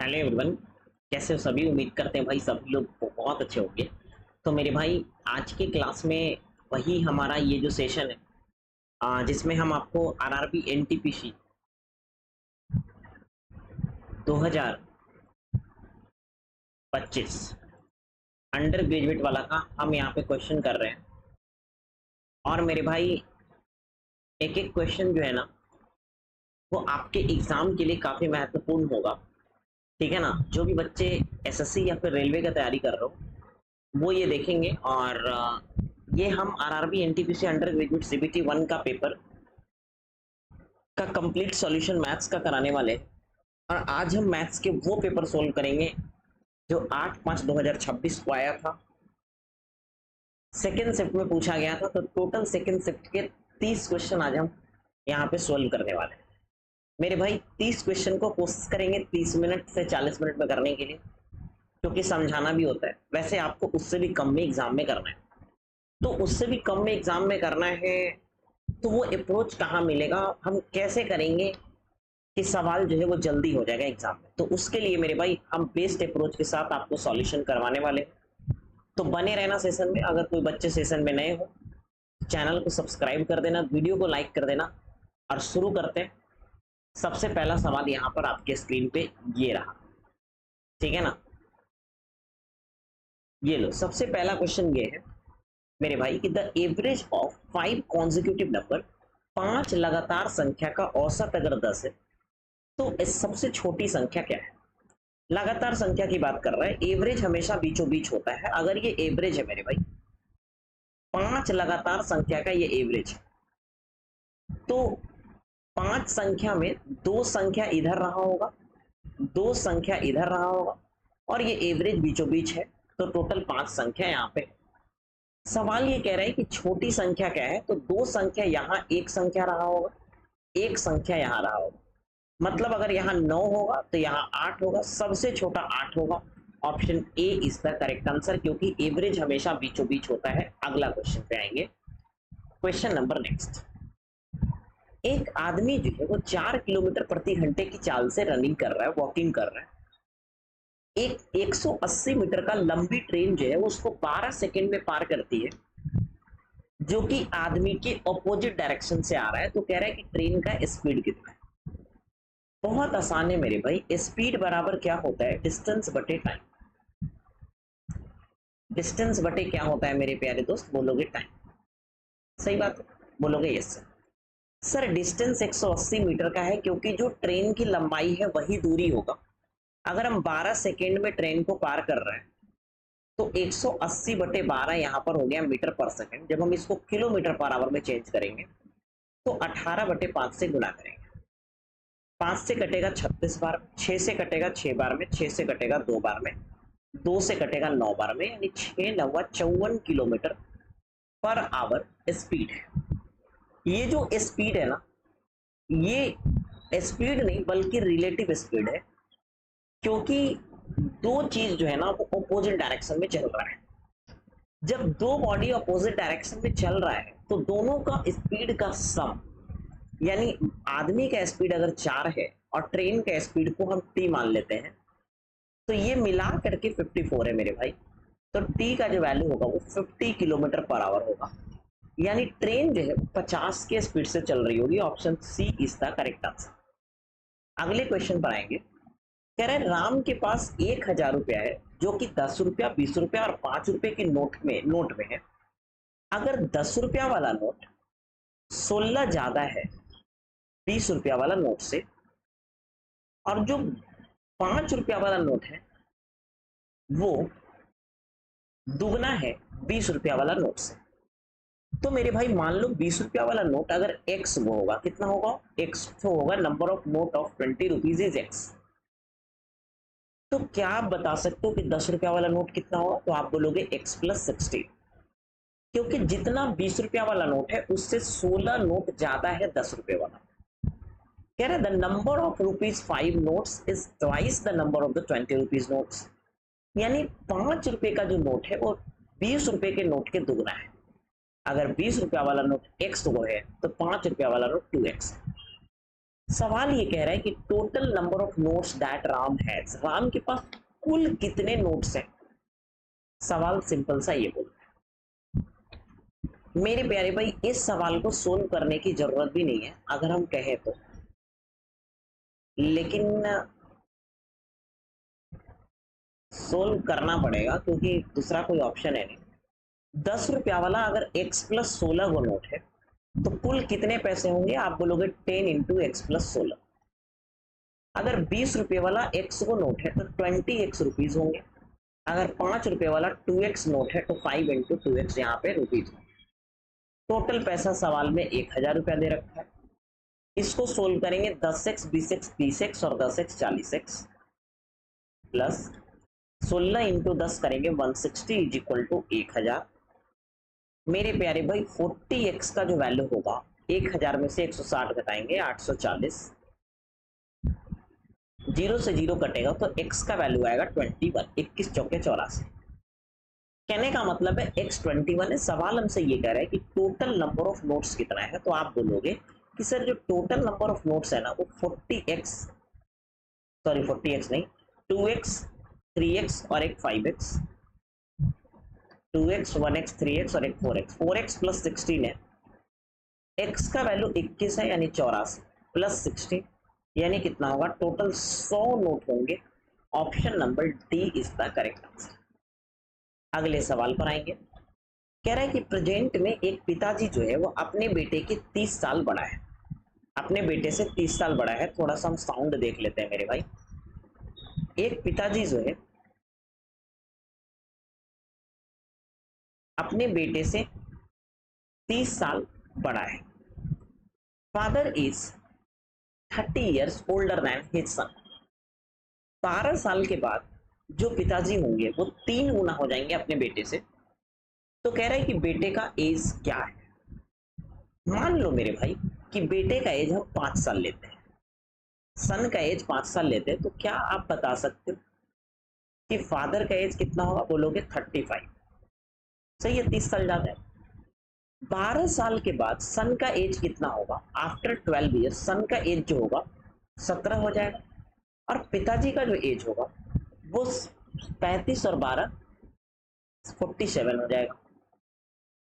Hello everyone. कैसे हो सभी? उम्मीद करते हैं भाई सभी लोग बहुत अच्छे होंगे। तो मेरे भाई आज की क्लास में वही हमारा ये जो सेशन है जिसमें हम आपको आरआरबी एनटीपीसी 2025 अंडर ग्रेजुएट वाला का हम यहाँ पे क्वेश्चन कर रहे हैं। और मेरे भाई एक एक क्वेश्चन जो है ना वो आपके एग्जाम के लिए काफी महत्वपूर्ण होगा। ठीक है ना? जो भी बच्चे एसएससी या फिर रेलवे का तैयारी कर रहे हो वो ये देखेंगे। और ये हम RRB NTPC under graduate CBT 1 का पेपर का कंप्लीट सॉल्यूशन मैथ्स का कराने वाले हैं। और आज हम मैथ्स के वो पेपर सोल्व करेंगे जो 8/5/2026 को आया था, सेकेंड शिफ्ट में पूछा गया था। तो टोटल सेकेंड शिफ्ट के 30 क्वेश्चन आज हम यहाँ पे सोल्व करने वाले हैं। मेरे भाई 30 क्वेश्चन को कोशिश करेंगे 30 मिनट से 40 मिनट में करने के लिए, क्योंकि समझाना भी होता है। वैसे आपको उससे भी कम में एग्जाम में करना है, तो उससे भी कम में एग्जाम में करना है तो वो अप्रोच कहाँ मिलेगा, हम कैसे करेंगे कि सवाल जो है वो जल्दी हो जाएगा एग्जाम में। तो उसके लिए मेरे भाई हम बेस्ट अप्रोच के साथ आपको सॉल्यूशन करवाने वाले हैं। तो बने रहना सेशन में। अगर कोई बच्चे सेशन में नए हो चैनल को सब्सक्राइब कर देना, वीडियो को लाइक कर देना। और शुरू करते हैं। सबसे पहला सवाल यहाँ पर आपके स्क्रीन पे ये रहा, ठीक है ना? ये लो, सबसे पहला क्वेश्चन ये है मेरे भाई कि the average of 5 consecutive number, 5 लगातार संख्या का औसत अगर 10 है तो इस सबसे छोटी संख्या क्या है? लगातार संख्या की बात कर रहा है, एवरेज हमेशा बीचों बीच होता है। अगर ये एवरेज है मेरे भाई, 5 लगातार संख्या का ये एवरेज है, तो 5 संख्या में 2 संख्या इधर रहा होगा, 2 संख्या इधर रहा होगा, और ये एवरेज बीचों बीच है। तो टोटल 5 संख्या यहाँ पे। सवाल ये कह रहा है कि छोटी संख्या क्या है, तो 2 संख्या यहाँ, एक संख्या रहा होगा, एक संख्या यहाँ रहा होगा। मतलब अगर यहाँ 9 होगा तो यहाँ 8 होगा, सबसे छोटा 8 होगा। Option A is the correct answer, क्योंकि एवरेज हमेशा बीचों बीच होता है। अगला क्वेश्चन पे आएंगे। Question number next. एक आदमी जो है वो 4 किलोमीटर प्रति घंटे की चाल से रनिंग कर रहा है, वॉकिंग कर रहा है। एक 180 मीटर का लंबी ट्रेन जो है वो उसको 12 सेकंड में पार करती है, जो कि आदमी के ऑपोजिट डायरेक्शन से आ रहा है। तो कह रहा है कि ट्रेन का स्पीड कितना है। बहुत आसान है मेरे भाई, स्पीड बराबर क्या होता है? डिस्टेंस बटे टाइम। डिस्टेंस बटे क्या होता है मेरे प्यारे दोस्त? बोलोगे टाइम। सही बात है, बोलोगे yes sir. Sir distance 180 metre का है, क्योंकि जो ट्रेन की लंबाई है वही दूरी होगा। अगर हम 12 सेकेंड में ट्रेन को पार कर रहे हैं तो 180 बटे 12 यहाँ पर हो गया मीटर पर सेकेंड। जब हम इसको किलोमीटर पर आवर में चेंज करेंगे तो 18 बटे 5 से गुणा करेंगे। 5 से कटेगा 36 बार, 6 से कटेगा 6 बार में, 6 से कटेगा 2 बार में, 2 से कटेगा 9 बार में, यानी 6 9 54 किलोमीटर पर आवर स्पीड है। ये जो स्पीड है ना, ये स्पीड नहीं बल्कि रिलेटिव स्पीड है, क्योंकि दो चीज जो है ना वो अपोजिट डायरेक्शन में चल रहा है। जब दो बॉडी अपोजिट डायरेक्शन में चल रहा है तो दोनों का स्पीड का सम, यानी आदमी का स्पीड अगर 4 है और ट्रेन का स्पीड को हम टी मान लेते हैं, तो ये मिला करके 54 है मेरे भाई। तो टी का जो वैल्यू होगा वो 50 किलोमीटर पर आवर होगा, यानी ट्रेन जो है 50 के स्पीड से चल रही होगी। Option C is the correct answer. अगले क्वेश्चन पर आएंगे। कह रहे हैं राम के पास 1000 रुपया है, जो कि 10 रुपया, 20 रुपया और 5 रुपए के नोट में है। अगर 10 रुपया वाला नोट 16 ज्यादा है 20 रुपया वाला नोट से, और जो 5 रुपया वाला नोट है वो दुगना है 20 रुपया वाला नोट से, तो मेरे भाई मान लो 20 रुपया वाला नोट अगर एक्स वो होगा, कितना होगा? एक्स तो होगा number of note of 20 rupees is x. तो क्या आप बता सकते हो कि 10 रुपया वाला नोट कितना होगा? तो आप बोलोगे एक्स प्लस 60, क्योंकि जितना 20 रुपया वाला नोट है उससे 16 नोट ज्यादा है 10 रुपये वाला। कह रहे the number of rupees 5 notes is twice the number of the 20 rupees notes, यानी 5 रुपए का जो नोट है वो 20 रुपए के नोट के दुगना है। अगर 20 रुपया वाला नोट एक्स वो है तो 5 रुपया वाला नोट 2x है। सवाल ये कह रहा है कि total number of notes that Ram has, Ram के पास कुल कितने नोट्स हैं। सवाल सिंपल सा ये बोल, मेरे प्यारे भाई इस सवाल को सोल्व करने की जरूरत भी नहीं है अगर हम कहें तो, लेकिन सोल्व करना पड़ेगा क्योंकि दूसरा कोई ऑप्शन है नहीं। 10 रुपया वाला अगर x+16 को नोट है तो कुल कितने पैसे होंगे, आप बोलोगे 10 इंटू x+16। अगर 20 रुपये वाला x को नोट है तो 20x रुपीज होंगे। अगर 5 रुपये वाला 2x नोट है तो 5 इंटू 2x यहाँ पे रुपीज। टोटल पैसा सवाल में 1000 रुपया दे रखा है। इसको सोल्व करेंगे 10x 20x 30x और 10x 40x प्लस 16 इंटू 10 करेंगे 160 इज इक्वल टू 1000। मेरे प्यारे भाई 40x का जो वैल्यू होगा 1000 में से 160 घटाएंगे 840, जीरो से जीरो कटेगा तो x का वैल्यू आएगा 21, 21 चौके 84। कहने का मतलब है x 21 है। सवाल हमसे ये कह रहा है कि टोटल नंबर ऑफ नोट्स कितना है, तो आप बोलोगे कि सर जो टोटल नंबर ऑफ नोट्स है ना वो 40x नहीं 2x 3x और एक 5x, 2x 1x 3x और एक 4x, 4x प्लस 16 है। x का वैल्यू 21 है यानी 84 प्लस 16 यानी कितना होगा, टोटल 100 नोट होंगे। Option number D is the correct answer. अगले सवाल पर आएंगे। कह रहा है कि प्रेजेंट में एक पिताजी जो है वो अपने बेटे के 30 साल बड़ा है, अपने बेटे से 30 साल बड़ा है। थोड़ा सा हम साउंड देख लेते हैं मेरे भाई। एक पिताजी जो है अपने बेटे से 30 साल बड़ा है। Father is 30 years older than his son. 12 साल के बाद जो पिताजी होंगे वो 3 गुना हो जाएंगे अपने बेटे से। तो कह रहा है कि बेटे का एज क्या है। मान लो मेरे भाई कि बेटे का एज हम 5 साल लेते हैं, सन का एज 5 साल लेते हैं, तो क्या आप बता सकते हो कि फादर का एज कितना होगा, बोलोगे 35। सही है, 30 साल ज्यादा है। 12 साल के बाद सन का एज कितना होगा, आफ्टर 12 ईयर्स सन का एज जो होगा 17 हो जाएगा, और पिताजी का जो एज होगा वो 35 और 12 47 हो जाएगा।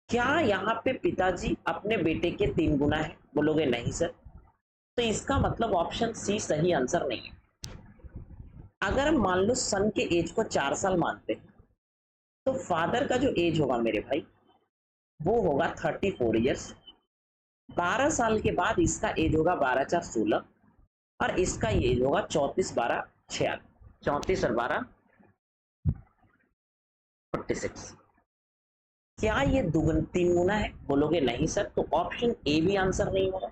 क्या यहाँ पे पिताजी अपने बेटे के 3 गुना है, बोलोगे नहीं सर। तो इसका मतलब ऑप्शन सी सही आंसर नहीं है। अगर हम मान लो सन के एज को 4 साल मानते हैं तो फादर का जो एज होगा मेरे भाई वो होगा 34 ईयर्स। 12 साल के बाद इसका एज होगा 12 4 16 और इसका एज होगा 34 12 46, 34 और 12 46। क्या ये 3 गुना है, बोलोगे नहीं सर। तो ऑप्शन ए भी आंसर नहीं होगा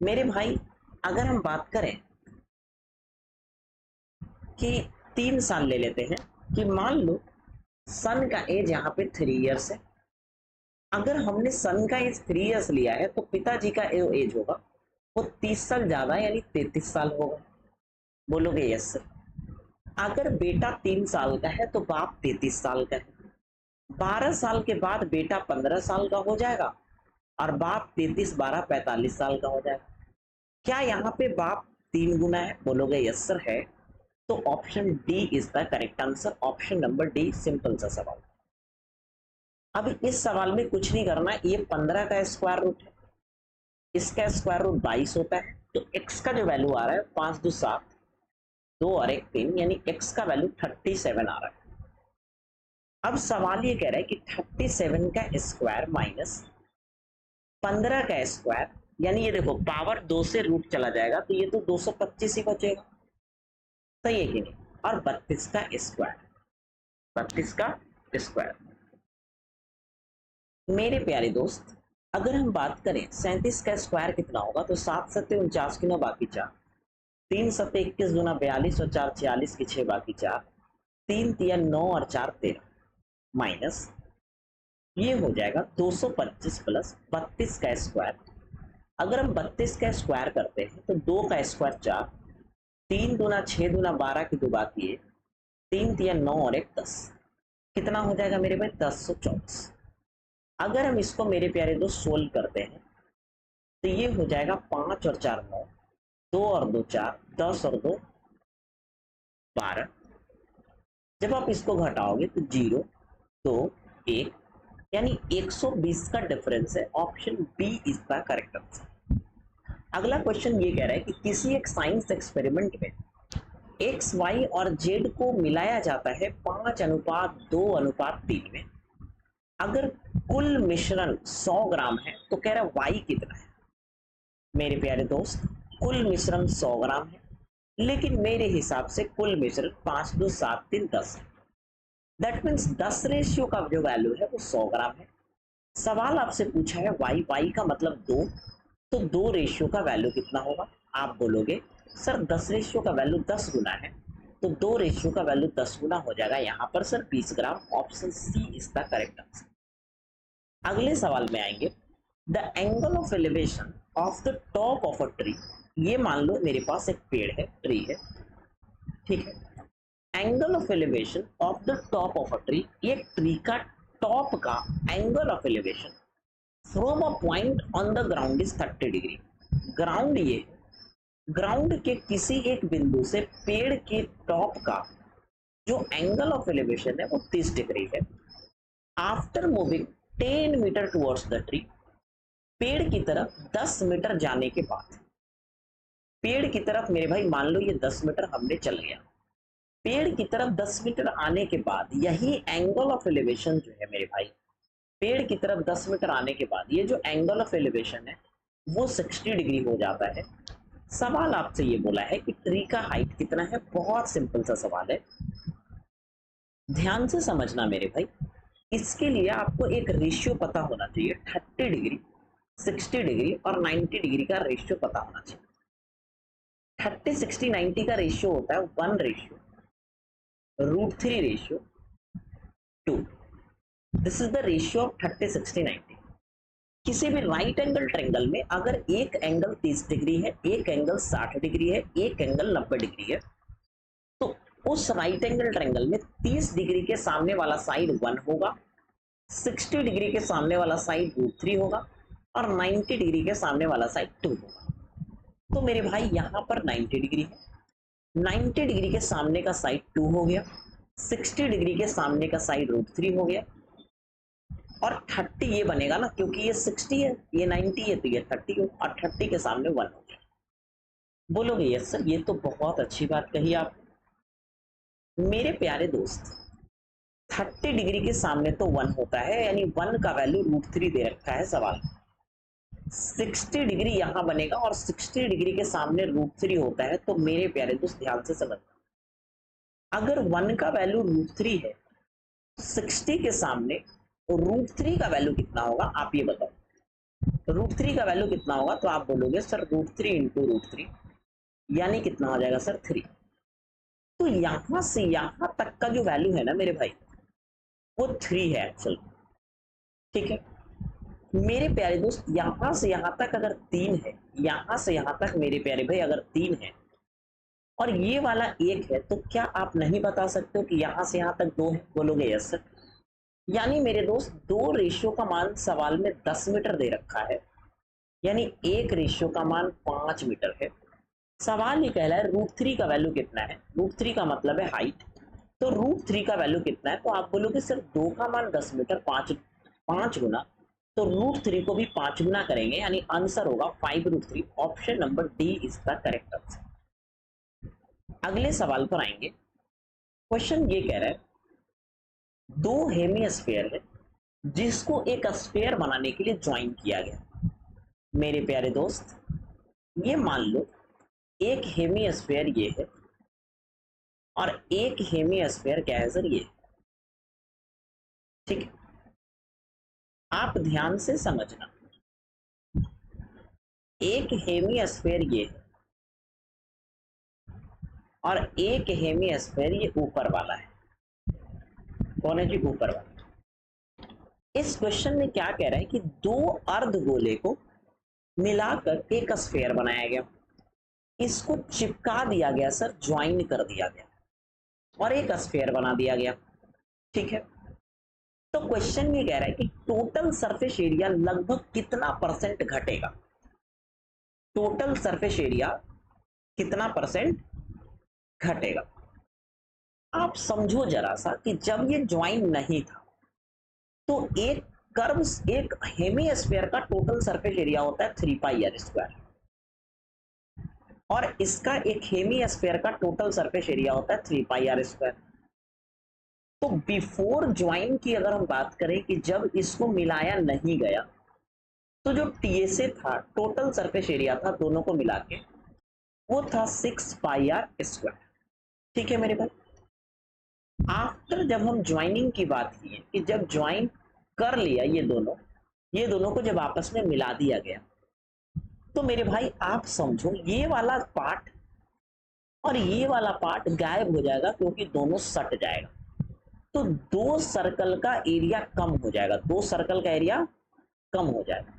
मेरे भाई। अगर हम बात करें कि 3 साल ले लेते हैं, कि मान लो सन का एज यहाँ पे 3 इयर्स है। अगर हमने सन का एज 3 इयर्स लिया है तो पिताजी का एज होगा वो 30 साल ज्यादा यानी 33 साल होगा, बोलोगे यस सर। अगर बेटा 3 साल का है तो बाप 33 साल का है। 12 साल के बाद बेटा 15 साल का हो जाएगा और बाप 33 12 45 साल का हो जाएगा। क्या यहाँ पे बाप 3 गुना है, बोलोगे यस सर है। तो option D is the correct answer. Option number D, simple सा सवाल। अब इस सवाल में कुछ नहीं करना, ये 15 का स्क्वायर रूट है, इसका स्क्वायर रूट 22 होता है। तो x का जो वैल्यू आ रहा है 5 2 7 2 और 1 3 यानी x का वैल्यू 37 आ रहा है। अब सवाल ये कह रहा है कि 37 का स्क्वायर माइनस 15 का स्क्वायर, यानी ये देखो पावर 2 से रूट चला जाएगा तो ये तो 225 ही बचेगा, सही है कि नहीं। और 32 का स्क्वायर, 32 का स्क्वायर। मेरे प्यारे दोस्त अगर हम बात करें 37 का स्क्वायर कितना होगा, तो 7 सत्ते 49 की 9 बाकी 4, 3 सत्ते 21 दूना 42 और 4 46 की 6 बाकी 4, 3 तिया 9 और 4 13 माइनस ये हो जाएगा 225 प्लस 32 का स्क्वायर। अगर हम 32 का स्क्वायर करते हैं तो 2 का स्क्वायर 4, 3 दूना 6 दूना 12 की 2 बाकी है, 3 तिया 9 और 1 10, कितना हो जाएगा मेरे भाई 1024। अगर हम इसको मेरे प्यारे दोस्त सोल्व करते हैं तो ये हो जाएगा 5 और 4 9, 2 और 2 4, 10 और 2 12। जब आप इसको घटाओगे तो 0 2 1, यानी 120 का डिफरेंस है। Option B is the correct answer. अगला क्वेश्चन ये कह रहा है कि किसी एक साइंस एक्सपेरिमेंट में एक्स वाई और जेड को मिलाया जाता है 5:2:3 में। अगर कुल मिश्रण 100 ग्राम है तो कह रहा है वाई कितना है। मेरे प्यारे दोस्त, कुल मिश्रण 100 ग्राम है, लेकिन मेरे हिसाब से कुल मिश्रण 5 2 7 3 10 है। दैट मीन्स 10 रेशियो का जो वैल्यू है वो 100 ग्राम है। सवाल आपसे पूछा है वाई, वाई का मतलब 2, तो 2 रेशियो का वैल्यू कितना होगा। आप बोलोगे सर 10 रेशियो का वैल्यू 10 गुना है, तो 2 रेशियो का वैल्यू 10 गुना हो जाएगा यहाँ पर sir 20 gram. Option C is the correct answer. अगले सवाल में आएंगे, the angle of elevation of the top of a tree. ये मान लो मेरे पास एक पेड़ है, ट्री है, ठीक है। Angle of elevation of the top of a tree, ये ट्री का टॉप का angle of elevation from a point on the ground is 30 degree. Ground, ये ग्राउंड के किसी एक बिंदु से पेड़ के टॉप का जो एंगल ऑफ एलिवेशन है वो 30 डिग्री है। After moving 10 metre towards the tree, पेड़ की तरफ 10 मीटर जाने के बाद, पेड़ की तरफ मेरे भाई मान लो ये 10 मीटर हमने चल गया, पेड़ की तरफ 10 मीटर आने के बाद यही एंगल ऑफ एलिवेशन जो है मेरे भाई, पेड़ की तरफ 10 मीटर आने के बाद ये जो एंगल ऑफ एलिवेशन है वो 60 डिग्री हो जाता है। सवाल आपसे ये बोला है कि ट्री का हाइट कितना है। बहुत सिंपल सा सवाल है, ध्यान से समझना मेरे भाई। इसके लिए आपको एक रेशियो पता होना चाहिए, 30 डिग्री, 60 डिग्री और 90 डिग्री का रेशियो पता होना चाहिए। 30 60 90 का रेशियो होता है 1:√3 ratio 2। This is the ratio of 30 60 90। किसी भी राइट एंगल ट्रायंगल में अगर एक एंगल 30 डिग्री है, एक एंगल 60 डिग्री है, एक एंगल 90 डिग्री है, तो उस राइट एंगल ट्रायंगल में 30 डिग्री के सामने वाला साइड 1 होगा, 60 डिग्री के सामने वाला साइड √3 होगा और 90 डिग्री के सामने वाला साइड 2 होगा। तो मेरे भाई यहाँ पर 90 डिग्री है, 90 डिग्री के सामने का साइड 2 हो गया, 60 डिग्री के सामने का साइड √3 हो गया, और 30 ये बनेगा ना, क्योंकि ये 60 है, ये 90 है, तो ये 30 हो, और 30 के सामने 1 हो गया। बोलोगे यस सर, ये तो बहुत अच्छी बात कही आप। मेरे प्यारे दोस्त, 30 डिग्री के सामने तो 1 होता है, यानी 1 का वैल्यू √3 दे रखा है सवाल। 60 डिग्री यहां बनेगा और 60 डिग्री के सामने √3 होता है। तो मेरे प्यारे दोस्त ध्यान से समझना, अगर 1 का वैल्यू √3 है, 60 के सामने √3 का वैल्यू कितना होगा आप ये बताओ। √3 का वैल्यू कितना होगा, तो आप बोलोगे सर √3 इंटू √3, यानी कितना हो जाएगा सर 3। तो यहां से यहां तक का जो वैल्यू है ना मेरे भाई, वो 3 है एक्चुअल, ठीक है। मेरे प्यारे दोस्त, यहां से यहां तक अगर 3 है, यहां से यहां तक मेरे प्यारे भाई अगर 3 है और ये वाला 1 है, तो क्या आप नहीं बता सकते हो कि यहां से यहां तक 2 है। बोलोगे यस सर। यानी मेरे दोस्त 2 रेशियो का मान सवाल में 10 मीटर दे रखा है, यानी 1 रेशियो का मान 5 मीटर है। सवाल ये कह रहा है √3 का वैल्यू कितना है। √3 का मतलब है हाइट, तो √3 का वैल्यू कितना है, तो आप बोलोगे सर 2 का मान 10 मीटर, 5 गुना, तो √3 को भी 5 गुना करेंगे, यानी आंसर होगा 5√3। Option number D is the correct answer. अगले सवाल पर आएंगे। क्वेश्चन ये कह रहा है, 2 हेमिस्फीयर है जिसको एक स्फीयर बनाने के लिए ज्वाइन किया गया। मेरे प्यारे दोस्त, ये मान लो एक हेमिस्फीयर ये है और एक हेमिस्फीयर क्या है सर, ये, ठीक है। आप ध्यान से समझना, एक हेमिस्फीयर ये है और एक हेमिस्फीयर ये ऊपर वाला है। कौन है जी, ऊपर वाला। इस क्वेश्चन में क्या कह रहा है कि 2 अर्धगोले को मिलाकर एक स्फीयर बनाया गया, इसको चिपका दिया गया सर, ज्वाइन कर दिया गया और एक स्फीयर बना दिया गया, ठीक है। तो क्वेश्चन ये कह रहा है कि टोटल सरफेस एरिया लगभग कितना % घटेगा। टोटल सरफेस एरिया कितना परसेंट घटेगा। आप समझो जरा सा कि जब ये ज्वाइन नहीं था तो एक कर्व, एक हेमिस्फीयर का टोटल सरफेस एरिया होता है 3πr², और इसका एक हेमिस्फीयर का टोटल सरफेस एरिया होता है 3πr²। तो बिफोर ज्वाइन की अगर हम बात करें कि जब इसको मिलाया नहीं गया तो जो टीएसए था, टोटल सरफेस एरिया था दोनों को मिला के, वो था 6πr²। ठीक है मेरे भाई। आफ्टर जब हम ज्वाइनिंग की बात की कि जब ज्वाइन कर लिया ये दोनों को जब आपस में मिला दिया गया, तो मेरे भाई आप समझो ये वाला पार्ट और ये वाला पार्ट गायब हो जाएगा क्योंकि दोनों सट जाएगा। तो दो सर्कल का एरिया कम हो जाएगा, दो सर्कल का एरिया कम हो जाएगा।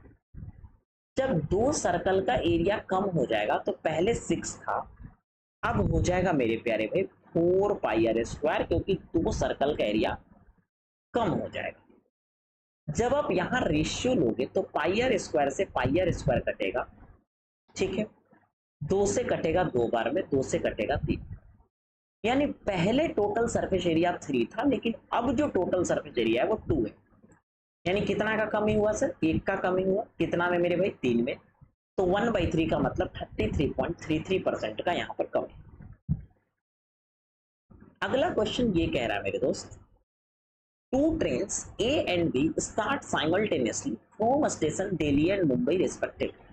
जब दो सर्कल का एरिया कम हो जाएगा तो पहले 6 था, अब हो जाएगा मेरे प्यारे भाई 4πr², क्योंकि दो सर्कल का एरिया कम हो जाएगा। जब आप यहां रेशियो लोगे तो πr² से πr² कटेगा, ठीक है, 2 से कटेगा 2 बार में, 2 से कटेगा 3, यानी पहले टोटल सरफेस एरिया 3 था लेकिन अब जो टोटल सरफेस एरिया है वो 2 है। यानी कितना का कमी हुआ सर? 1 का कमी हुआ। कितना में मेरे भाई? 3 में। तो 1/3 का मतलब 33.33% का यहां पर कमी। अगला क्वेश्चन ये कह रहा है मेरे दोस्त, two trains A and B start simultaneously from station Delhi and Mumbai respectively.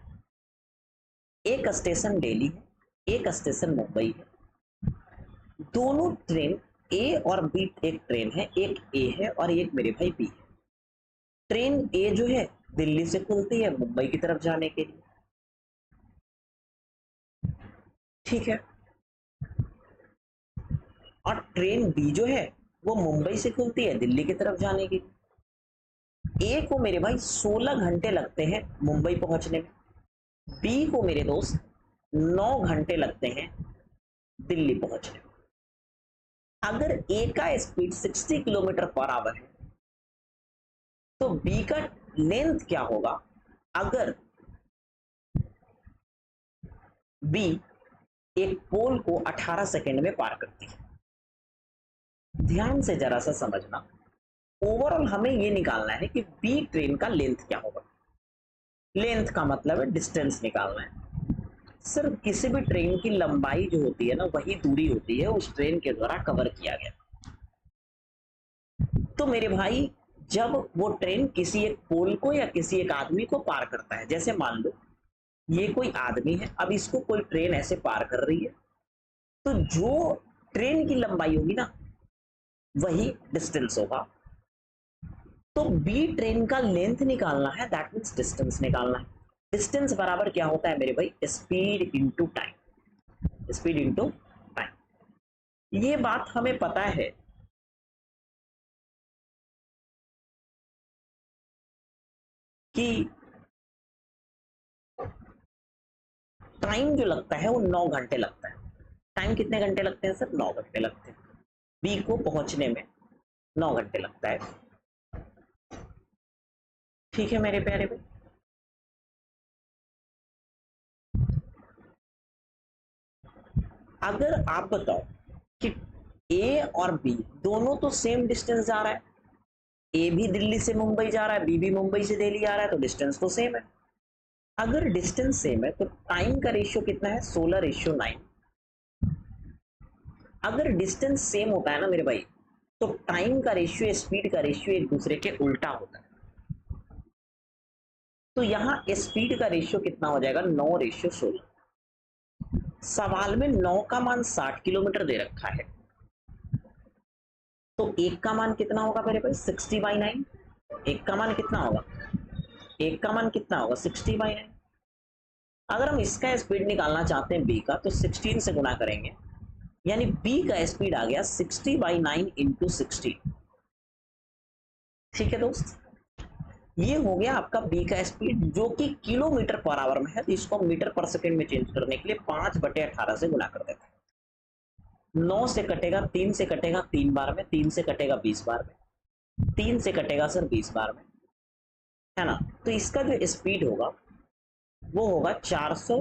एक स्टेशन दिल्ली है, एक स्टेशन मुंबई है। दोनों ट्रेन ए और बी, एक ट्रेन है, एक ए है और एक मेरे भाई बी है। ट्रेन ए जो है दिल्ली से खुलती है मुंबई की तरफ जाने के लिए, ठीक है, और ट्रेन बी जो है वो मुंबई से खुलती है दिल्ली की तरफ जाने के लिए। ए को मेरे भाई 16 घंटे लगते हैं मुंबई पहुंचने में, बी को मेरे दोस्त 9 घंटे लगते हैं दिल्ली पहुंचने में। अगर ए का स्पीड 60 किलोमीटर पर आवर है तो बी का लेंथ क्या होगा अगर बी एक पोल को 18 सेकेंड में पार करती है। ध्यान से जरा सा समझना, ओवरऑल हमें यह निकालना है कि बी ट्रेन का लेंथ क्या होगा। लेंथ का मतलब है डिस्टेंस निकालना है। सर किसी भी ट्रेन की लंबाई जो होती है ना वही दूरी होती है उस ट्रेन के द्वारा कवर किया गया। तो मेरे भाई जब वो ट्रेन किसी एक पोल को या किसी एक आदमी को पार करता है, जैसे मान लो ये कोई आदमी है, अब इसको कोई ट्रेन ऐसे पार कर रही है, तो जो ट्रेन की लंबाई होगी ना वही डिस्टेंस होगा। तो बी ट्रेन का लेंथ निकालना है, दैट मींस डिस्टेंस निकालना है। डिस्टेंस बराबर क्या होता है मेरे भाई? Speed into time, speed into time. ये बात हमें पता है कि टाइम जो लगता है वो 9 घंटे लगता है। टाइम कितने घंटे लगते हैं सर? 9 घंटे लगते हैं। बी को पहुंचने में 9 घंटे लगता है, ठीक है मेरे प्यारे भाई। अगर आप बताओ कि ए और बी दोनों तो सेम डिस्टेंस जा रहा है, ए भी दिल्ली से मुंबई जा रहा है, बी भी मुंबई से दिल्ली आ रहा है, तो डिस्टेंस तो सेम है। अगर डिस्टेंस सेम है तो टाइम का रेशियो कितना है? 16:9। अगर डिस्टेंस सेम होता है ना मेरे भाई तो टाइम का रेशियो, स्पीड का रेशियो एक दूसरे के उल्टा होता है। तो यहां स्पीड का रेशियो कितना हो जाएगा? 9:16। सवाल में 9 का मान 60 किलोमीटर दे रखा है, तो 1 का मान कितना होगा मेरे भाई? 60/9। 1 का मान कितना होगा? 1 का मान कितना होगा? 60/9। अगर हम इसका स्पीड निकालना चाहते हैं बी का तो 16 से गुणा करेंगे, यानी बी का स्पीड आ गया 60/9 इंटू 16। ठीक है दोस्त, ये हो गया आपका बी का स्पीड जो कि किलोमीटर पर आवर में है, तो इसको मीटर पर सेकंड में चेंज करने के लिए 5/18 से गुणा कर देते हैं। 9 से कटेगा, 3 से कटेगा 3 बार में, 3 से कटेगा 20 बार में, 3 से कटेगा सर 20 बार में, है ना। तो इसका जो स्पीड होगा वो होगा 400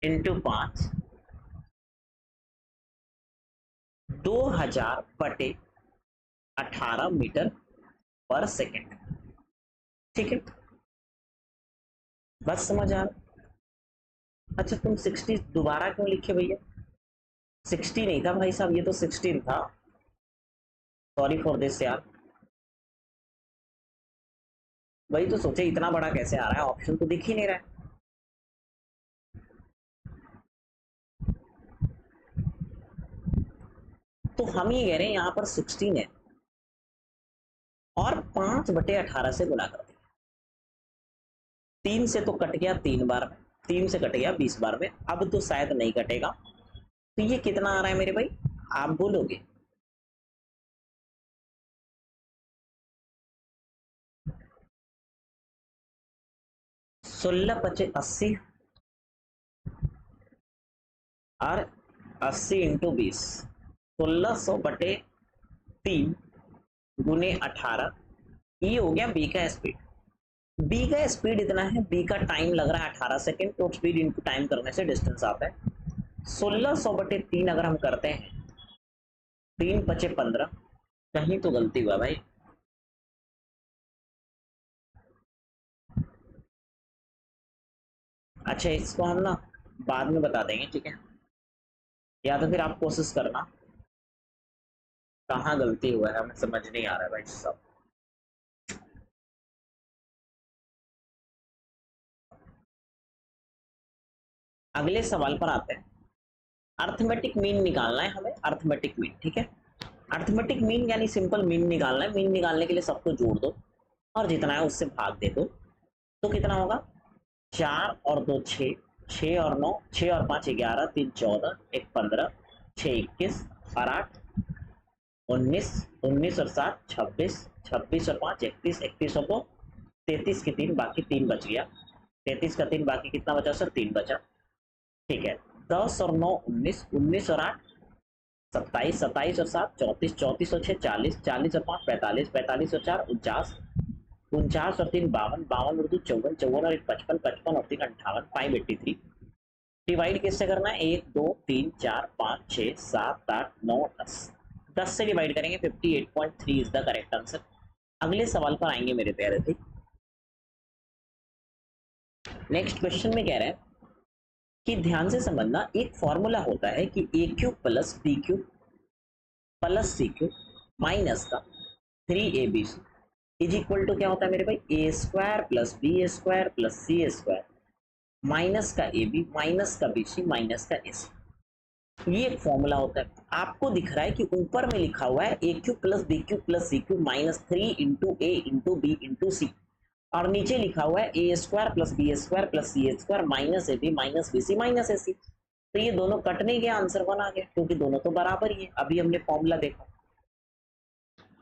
इंटू 5, 2000/18 मीटर पर सेकेंड। ठीक है, बस समझ आ रहा? अच्छा तुम 60 दोबारा क्यों लिखे भैया? 60 नहीं था भाई साहब, ये तो 16 था। सॉरी फॉर दिस यार। वही तो सोचे इतना बड़ा कैसे आ रहा है, ऑप्शन तो दिख ही नहीं रहा है। तो हम ये कह रहे हैं यहाँ पर 16 है और 5/18 से गुना कर दिया। 3 से तो कट गया 3 बार में, 3 से कट गया 20 बार में, अब तो शायद नहीं कटेगा। तो ये कितना आ रहा है मेरे भाई, आप बोलोगे? 16×5 = 80 और 80 × 20, 1600/3 × 18। ये हो गया बी का स्पीड। बी का स्पीड इतना है, बी का टाइम लग रहा है 18 सेकेंड, तो स्पीड इंटू टाइम करने से डिस्टेंस आता है 1600/3। अगर हम करते हैं 3×5 = 15, कहीं तो गलती हुआ भाई। अच्छा इसको हम ना बाद में बता देंगे, ठीक है? या तो फिर आप कोशिश करना कहाँ गलती हुआ है, हमें समझ नहीं आ रहा है भाई सब। अगले सवाल पर आते हैं। अर्थमेटिक मीन निकालना है हमें, अर्थमेटिक मीन, ठीक है? अर्थमेटिक मीन यानी सिंपल मीन निकालना है। मीन निकालने के लिए सबको जोड़ दो और जितना है उससे भाग दे दो। तो कितना होगा? 4 और 2 6, 6 और 9, 6 और 5 11, 3 14, 1 15, 6 21 और 8 19, 19 और 7 26, 26 और 5 31, 31 और 2 33 की 3, बाकी 3 बच गया। 33 का 3 बाकी कितना बचा सर? 3 बचा। ठीक है, 10 और 9 19, 19 और 8 27, 27 और 7 34, 34 और 6 40, 40 और 5 45, 45 और 4 49, 49 और 3 52, 52 और 2 54, 54 और 1 55, 55 और 3 58, 583। डिवाइड किससे करना है? 1 2 3 4 5 6 7 8 9 10, 10 से डिवाइड करेंगे। 58.3 इज द करेक्ट आंसर। अगले सवाल पर आएंगे मेरे प्यारे थे। नेक्स्ट क्वेश्चन में कह रहे हैं कि ध्यान से समझना, एक फॉर्मूला होता है कि a³ + b³ + c³ माइनस का 3abc इज इक्वल टू क्या होता है मेरे भाई? a² + b² + c² माइनस का ab माइनस का bc माइनस का ac। ये एक फॉर्मूला होता है। आपको दिख रहा है कि ऊपर में लिखा हुआ है a³ + b³ + c³ minus 3 × a × b × c, और नीचे लिखा हुआ है a² + b² + c² minus ab minus bc minus ac। तो ये दोनों कटने के आंसर 1 आ गया, क्योंकि दोनों तो बराबर ही है। अभी हमने फॉर्मूला देखा।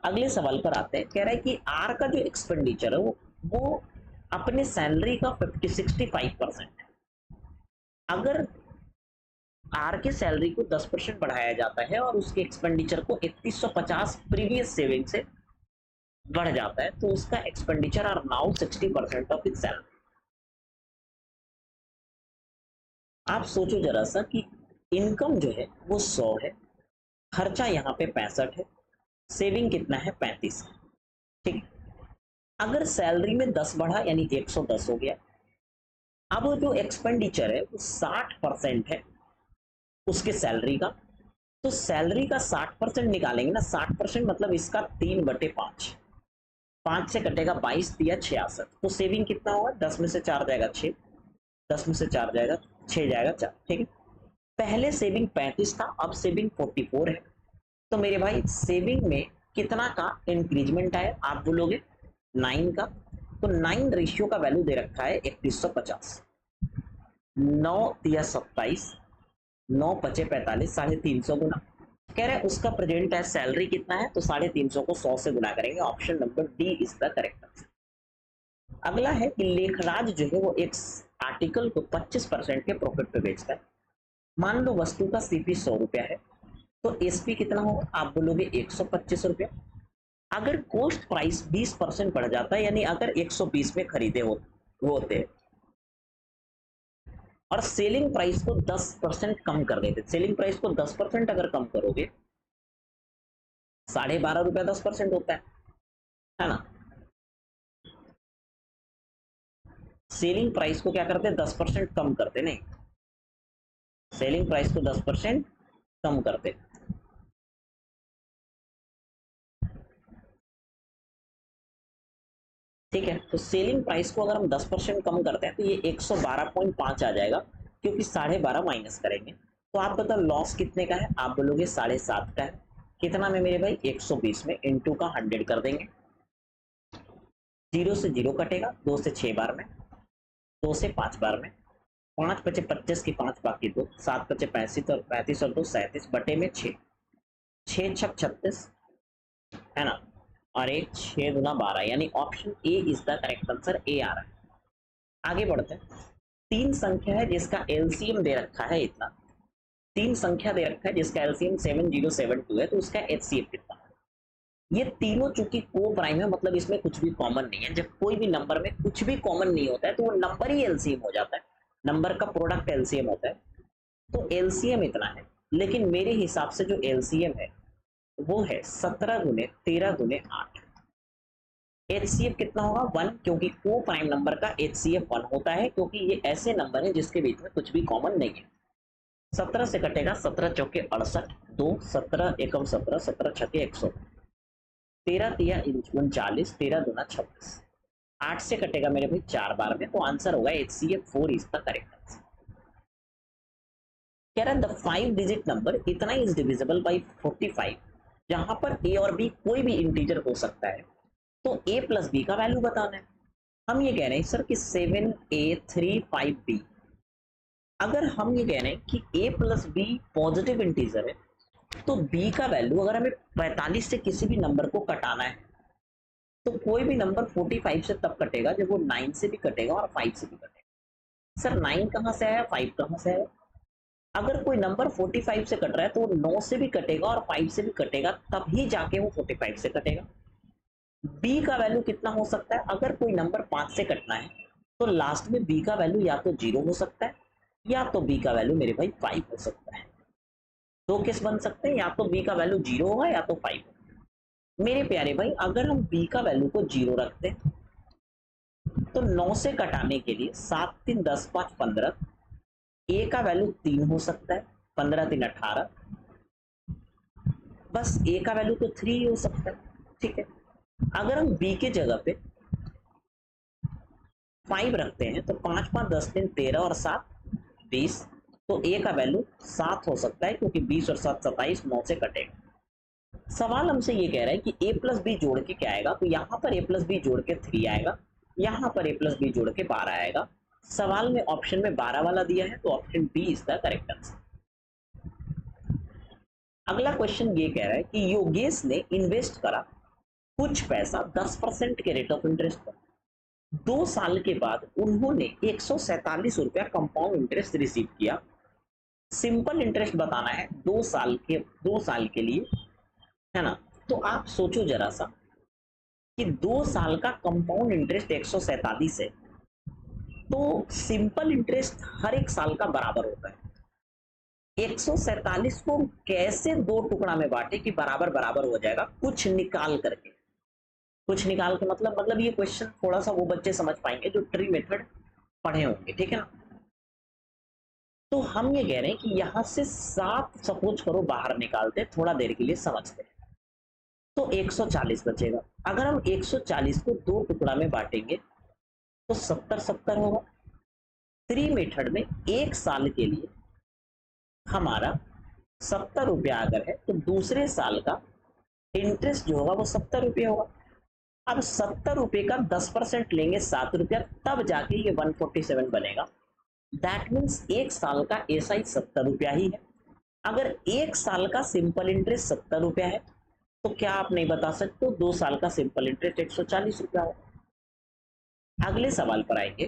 अगले सवाल पर आते हैं। कह रहा है कि आर का जो एक्सपेंडिचर है वो अपने सैलरी का 65% है। अगर आर के सैलरी को 10% बढ़ाया जाता है और उसके एक्सपेंडिचर को 3150 प्रीवियस सेविंग से बढ़ जाता है, तो उसका expenditure are now 60% of its salary. आप सोचो जरा सा कि इनकम जो है वो 100 है, खर्चा यहाँ पे 65 है, सेविंग कितना है? 35। ठीक, अगर सैलरी में 10 बढ़ा यानी 110 हो गया। अब जो एक्सपेंडिचर है वो 60% है उसके सैलरी का, तो सैलरी का 60% निकालेंगे ना। 60% मतलब इसका 3/5, 5 से कटेगा 22 दिया 66, तो सेविंग कितना होगा? 10 में से 4 जाएगा 6, 10 में से 4 जाएगा 6 जाएगा 4। ठीक है, पहले सेविंग 35 था, अब सेविंग 44 है। तो मेरे भाई सेविंग में कितना का इंक्रीजमेंट आया आप बोलोगे? 9 का। तो 9 रेशियो का वैल्यू दे रखा है 3150। 9 दिया 27, 9 पचे 45, 350 गुना। कह रहे हैं उसका प्रेजेंट है सैलरी कितना है, तो 350 को 100 से गुना करेंगे। Option number D is the correct answer. अगला है कि लेखराज जो है वो एक आर्टिकल को 25% के प्रॉफिट पे बेचता है। मान लो वस्तु का सीपी 100 रुपया है, तो एसपी कितना होगा? आप बोलोगे 125 रुपया। अगर कॉस्ट प्राइस 20% बढ़ जाता है, यानी अगर 120 में खरीदे होते और सेलिंग प्राइस को 10% कम कर देते, सेलिंग प्राइस को 10% अगर कम करोगे ₹12.5 10% होता है ना। सेलिंग प्राइस को क्या करते हैं, 10% कम करते, नहीं, सेलिंग प्राइस को 10% कम करते। ठीक है, तो सेलिंग प्राइस को अगर हम 10% कम करते हैं तो ये 112.5 आ जाएगा, क्योंकि 12.5 माइनस करेंगे। तो आप बताओ लॉस कितने का है, आप बोलोगे 7.5 का है। कितना में मेरे भाई, 120 में, इंटू का 100 कर देंगे। 0 से 0 कटेगा, 2 से 6 बार में, 2 से 5 बार में, 5 बचे 25 की 5 बाकी 2, 7 बचे 35 और 35 और 2 37 बटे में 6, 6 छक 36, है ना। और एक 6 गुना 12, यानी option A is the correct answer, A आ रहा है। आगे बढ़ते हैं। तीन संख्या है जिसका एलसीएम दे रखा है इतना, तीन संख्या दे रखा है जिसका एलसीएम 7072 है, तो उसका एचसीएफ कितना। ये तीनों चूंकि को प्राइम है, मतलब इसमें कुछ भी कॉमन नहीं है। जब कोई भी नंबर में कुछ भी कॉमन नहीं होता है तो वो नंबर ही एलसीएम हो जाता है, नंबर का प्रोडक्ट एलसीएम होता है। तो एलसीएम इतना है, लेकिन मेरे हिसाब से जो एलसीएम है वो है 17 गुने 13 गुने 8। एचसीएफ कितना होगा, 1, क्योंकि को प्राइम नंबर का एचसीएफ 1 होता है, क्योंकि ये ऐसे नंबर है जिसके बीच में कुछ भी कॉमन नहीं है। 17 से कटेगा, 17 चौके 68, 2 17 एकम 17, 17 छके 100, 13 तिया 39, 13 दूना 26, 8 से कटेगा मेरे भाई 4 बार में, तो आंसर होगा HCF 4 is the correct answer. कह रहा है द 5 डिजिट नंबर इतना इज डिविजिबल बाई 45, जहां पर ए और बी कोई भी इंटीजर हो सकता है, तो ए प्लस बी का वैल्यू बताना है। हम ये कह रहे हैं सर कि 7a35b, अगर हम ये कह रहे हैं कि a plus b positive integer है, तो b का वैल्यू अगर हमें 45 से किसी भी नंबर को कटाना है, तो कोई भी नंबर 45 से तब कटेगा जब वो 9 से भी कटेगा और 5 से भी कटेगा। सर 9 कहाँ से आया, 5 कहाँ से आया। अगर कोई नंबर 45 से कट रहा है तो वो 9 से भी कटेगा और 5 से भी कटेगा, तभी जाके वो 45 से कटेगा। बी का वैल्यू कितना हो सकता है, अगर कोई नंबर 5 से कटना है तो लास्ट में बी का वैल्यू या तो 0 हो सकता है, या तो बी का वैल्यू मेरे भाई 5 हो सकता है। दो केस बन सकते हैं, या तो बी का वैल्यू 0 होगा या तो 5 होगा। मेरे प्यारे भाई अगर हम बी का वैल्यू को 0 रखते हैं तो 9 से कटाने के लिए 7 3 10 5 15, ए का वैल्यू 3 हो सकता है, 15 3 18, बस ए का वैल्यू तो 3 ही हो सकता है। ठीक है, अगर हम बी के जगह पे 5 रखते हैं तो 5 5 10 3 13 और 7 20, तो ए का वैल्यू 7 हो सकता है, क्योंकि 20 और 7 27, 9 से कटेगा। सवाल हमसे ये कह रहा है कि ए प्लस बी जोड़ के क्या आएगा, तो यहाँ पर ए प्लस बी जोड़ के 3 आएगा, यहाँ पर ए प्लस बी जोड़ के 12 आएगा। सवाल में ऑप्शन में 12 वाला दिया है, तो option B is the correct answer. अगला क्वेश्चन ये कह रहा है कि योगेश ने इन्वेस्ट करा कुछ पैसा 10% के रेट ऑफ इंटरेस्ट पर, 2 साल के बाद उन्होंने 147 रुपया कंपाउंड इंटरेस्ट रिसीव किया। सिंपल इंटरेस्ट बताना है 2 साल के लिए, है ना। तो आप सोचो जरा सा कि 2 साल का कंपाउंड इंटरेस्ट 147 है, तो सिंपल इंटरेस्ट हर एक साल का बराबर होता है। 147 को कैसे दो टुकड़ा में बांटे कि बराबर बराबर हो जाएगा, कुछ निकाल करके। कुछ निकाल के मतलब ये क्वेश्चन थोड़ा सा वो बच्चे समझ पाएंगे जो ट्री मेथड पढ़े होंगे, ठीक है ना। तो हम ये कह रहे हैं कि यहां से 7 सपोज करो बाहर निकालते, थोड़ा देर के लिए समझते हैं, तो 140 बचेगा। अगर हम 140 को दो टुकड़ा में बांटेंगे तो 70 70 होगा। ट्री मेथड में एक साल के लिए हमारा 70 रुपया अगर है, तो दूसरे साल का इंटरेस्ट जो होगा वो 70 रुपया होगा। अब 70 रुपये का 10% लेंगे 7 रुपया, तब जाके ये 147 बनेगा। दैट मीन्स एक साल का एसआई 70 रुपया ही है। अगर एक साल का सिंपल इंटरेस्ट 70 रुपया है, तो क्या आप नहीं बता सकते 2 साल का सिंपल इंटरेस्ट 140 रुपया हो। अगले सवाल पर आएंगे।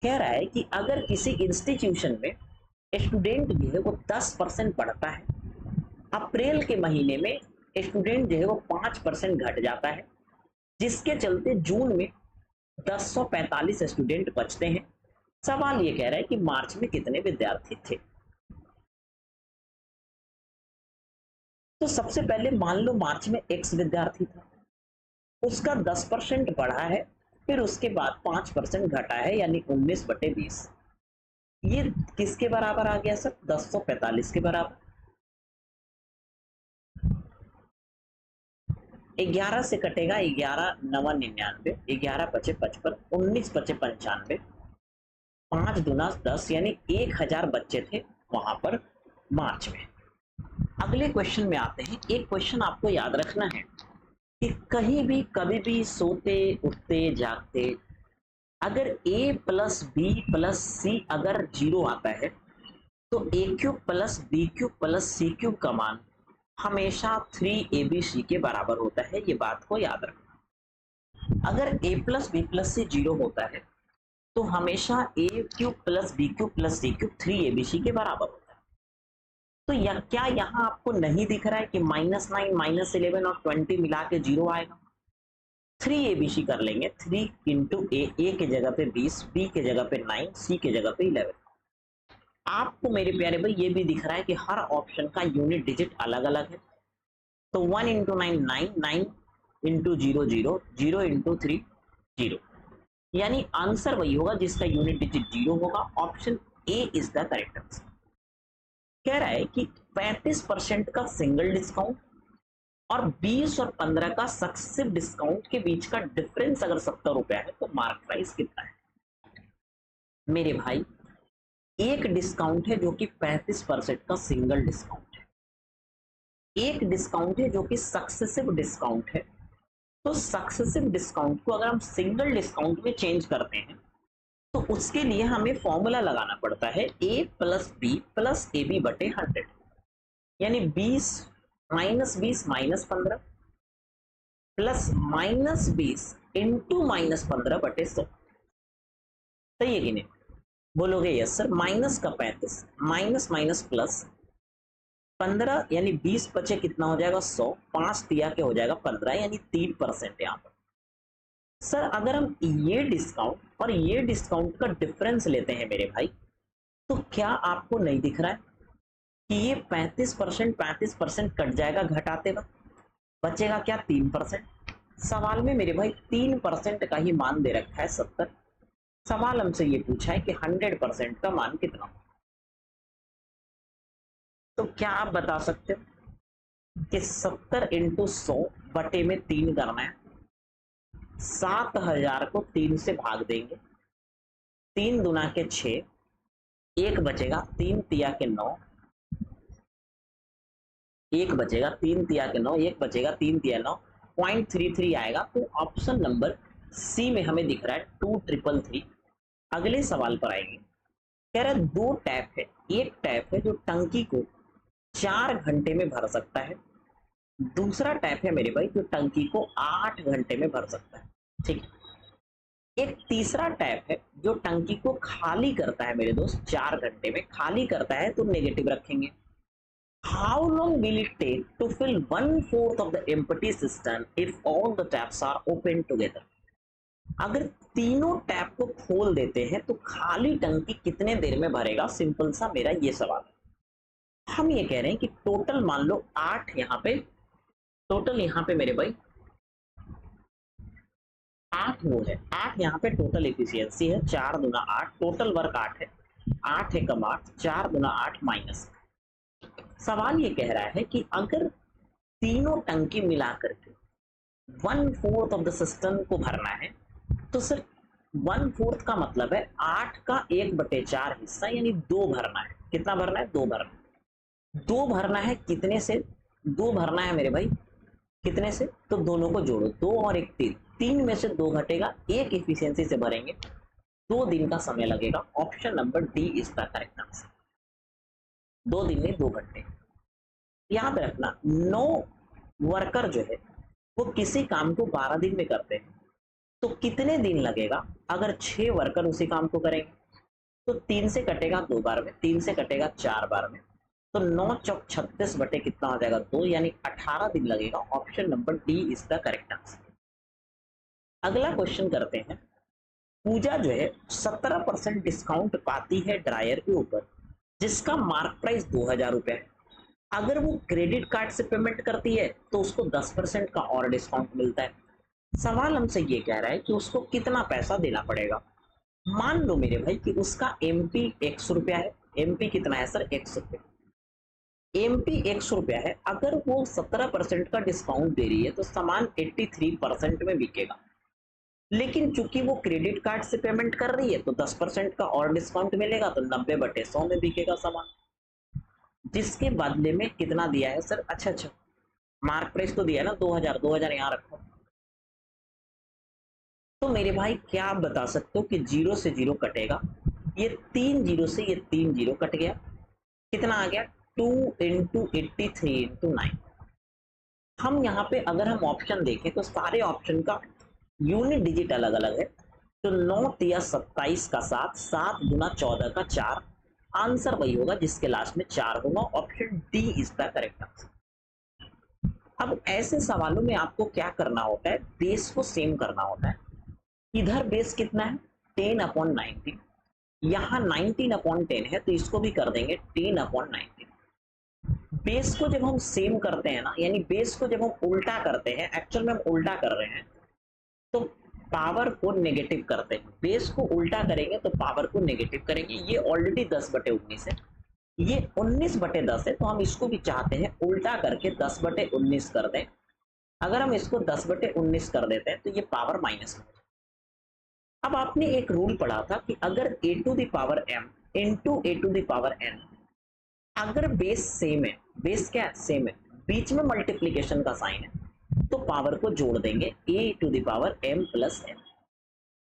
कह रहा है कि अगर किसी इंस्टीट्यूशन में स्टूडेंट जो है वो 10% पढ़ता है, अप्रैल के महीने में स्टूडेंट जो है वो 5% घट जाता है, जिसके चलते जून में 1045 स्टूडेंट बचते हैं। सवाल ये कह रहा है कि मार्च में कितने विद्यार्थी थे। तो सबसे पहले मान लो मार्च में एक्स विद्यार्थी था, उसका 10% बढ़ा है, फिर उसके बाद 5% घटा है, यानी 19/20। ये किसके बराबर आ गया सर? 1045 के बराबर। 11 से कटेगा 11 नवा 99, 11 पचे 55, 19 पचे 95, 5 दूना 10, यानी 1000 बच्चे थे वहां पर मार्च में। अगले क्वेश्चन में आते हैं। एक क्वेश्चन आपको याद रखना है कि कहीं भी कभी भी सोते उठते जागते अगर a plus b plus c अगर 0 आता है तो a cube plus b cube plus c cube का मान हमेशा 3abc के बराबर होता है। ये बात को याद रखना। अगर a plus b plus c 0 होता है तो हमेशा a cube plus b cube plus c cube 3abc के बराबर होता है। तो क्या यहाँ आपको नहीं दिख रहा है कि -9 -11 और 20 मिला के 0 आएगा? 3abc कर लेंगे। 3 इंटू ए के जगह पे 20, बी के जगह पे 9, सी के जगह पे 11। आपको मेरे प्यारे भाई ये भी दिख रहा है कि हर ऑप्शन का यूनिट डिजिट अलग अलग है। तो 1 इंटू 9 9, 9 इंटू 0 0, 0 इंटू 3 0, यानी आंसर वही होगा जिसका यूनिट डिजिट 0 होगा। Option A is the correct answer. कह रहा है कि 35% का सिंगल डिस्काउंट और 20 और 15 का सक्सेसिव डिस्काउंट के बीच का डिफरेंस अगर 70 रुपया है तो मार्क प्राइस कितना है? मेरे भाई एक डिस्काउंट है जो कि 35% का सिंगल डिस्काउंट है, एक डिस्काउंट है जो कि सक्सेसिव डिस्काउंट है। तो सक्सेसिव डिस्काउंट को अगर हम सिंगल डिस्काउंट में चेंज करते हैं तो उसके लिए हमें फॉर्मूला लगाना पड़ता है a plus b plus a b बटे 100, यानी 20 -20 -15 प्लस -20 इंटू -15 बटे 100। सही है कि नहीं? बोलोगे यस सर। माइनस का 35, माइनस माइनस प्लस 15, यानी 20 बचे कितना हो जाएगा? 100, 5 दिया के हो जाएगा 15, यानी 3% यहाँ पर। सर अगर हम ये डिस्काउंट और ये डिस्काउंट का डिफरेंस लेते हैं मेरे भाई, तो क्या आपको नहीं दिख रहा है कि ये 35% कट जाएगा घटाते वक्त, बचेगा क्या? 3%। सवाल में मेरे भाई 3% का ही मान दे रखा है 70। सवाल हमसे ये पूछा है कि 100% का मान कितना। तो क्या आप बता सकते हो कि 70 इंटू 100 बटे में 3 करना है। 7000 को 3 से भाग देंगे, 3 दुना के 6, एक बचेगा, 3 तिया के 9, एक बचेगा, 3 तिया के 9, एक बचेगा, 3 तिया 9, 0.33 आएगा। तो ऑप्शन नंबर सी में हमें दिख रहा है 2333। अगले सवाल पर आएंगे। कह रहा है दो टैप है, एक टैप है जो टंकी को 4 घंटे में भर सकता है, दूसरा टैप है मेरे भाई जो टंकी को 8 घंटे में भर सकता है। ठीक है। एक तीसरा टैप है जो टंकी को खाली करता है मेरे दोस्त 4 घंटे में। खाली करता है तो नेगेटिव रखेंगे। How long will it take to fill 1/4 of the empty cistern if all the taps are open together? अगर तीनों टैप को खोल देते हैं तो खाली टंकी कितने देर में भरेगा? सिंपल सा मेरा ये सवाल है। हम ये कह रहे हैं कि टोटल मान लो 8 यहाँ पे, टोटल यहाँ पे मेरे भाई 8 वो है, 8 यहाँ पे टोटल एफिशिएंसी है, 4 दुना 8, टोटल वर्क 8 है, 8 है कम 8, 4 दुना 8 माइनस। सवाल ये कह रहा है कि अगर तीनों टंकी मिला करके 1/4 ऑफ द सिस्टम को भरना है तो सर 1/4 का मतलब है 8 का 1/4 हिस्सा, यानी 2 भरना है। कितना भरना है? 2 भरना है। 2 भरना है कितने से? 2 भरना है मेरे भाई कितने से? तो दोनों को जोड़ो, 2 और 1 3, 3 में से 2 घटेगा, 1 एफिशिएंसी से भरेंगे, 2 दिन का समय लगेगा। Option number D is the correct answer. 2 दिन में 2 घंटे। याद रखना 9 वर्कर जो है वो किसी काम को 12 दिन में करते हैं, तो कितने दिन लगेगा अगर 6 वर्कर उसी काम को करेंगे? तो 3 से कटेगा 2 बार में, 3 से कटेगा 4 बार में, तो 9 चौक 36 बटे कितना हो जाएगा? 2, यानी 18 दिन लगेगा। Option number D is the correct answer. अगला क्वेश्चन करते हैं। पूजा जो है 17% डिस्काउंट पाती है ड्रायर के ऊपर जिसका मार्क प्राइस 2000 रुपए है। अगर वो क्रेडिट कार्ड से पेमेंट करती है तो उसको 10% का और डिस्काउंट मिलता है। सवाल हमसे ये कह रहा है कि उसको कितना पैसा देना पड़ेगा। मान लो मेरे भाई कि उसका एमपी 100 रुपया है। एमपी कितना है सर? 100 रुपया। एमपी 100 रुपया है, अगर वो 17% का डिस्काउंट दे रही है तो सामान 83% में बिकेगा। लेकिन चूंकि वो क्रेडिट कार्ड से पेमेंट कर रही है तो 10% का और डिस्काउंट मिलेगा, तो 90/100 में बिकेगा सामान। जिसके बदले में कितना दिया है सर? अच्छा अच्छा, मार्क प्राइस तो दिया है ना 2000। 2000 यहाँ रखो। तो मेरे भाई क्या आप बता सकते हो कि जीरो से जीरो कटेगा? ये 3 जीरो से ये 3 जीरो कट गया, कितना आ गया? 2 × 83 × 9। हम यहाँ पे अगर हम ऑप्शन देखें तो सारे ऑप्शन का यूनिट डिजिट अलग अलग है। तो 9 × 27 का 7, 7 × 14 का 4। आंसर वही होगा जिसके लास्ट में 4 होगा। Option D is the correct answer. अब ऐसे सवालों में आपको क्या करना होता है? बेस को सेम करना होता है। इधर बेस कितना है? 10/19। यहाँ 19/10 है तो इसको भी कर देंगे 10/19। बेस को जब हम सेम करते हैं ना, यानी बेस को जब हम उल्टा करते हैं, एक्चुअल में हम उल्टा कर रहे हैं, तो पावर को नेगेटिव करते हैं। बेस को उल्टा करेंगे तो पावर को नेगेटिव करेंगे। ये ऑलरेडी 10/19 है, ये 19/10 है, तो हम इसको भी चाहते हैं उल्टा करके 10/19 कर दें। अगर हम इसको 10/19 कर देते हैं तो ये पावर माइनस में। अब आपने एक रूल पढ़ा था कि अगर a⁴m इंटू a⁴n, अगर बेस सेम है, बेस क्या सेम है, बीच में मल्टीप्लीकेशन का साइन है, तो पावर को जोड़ देंगे a⁴m + n।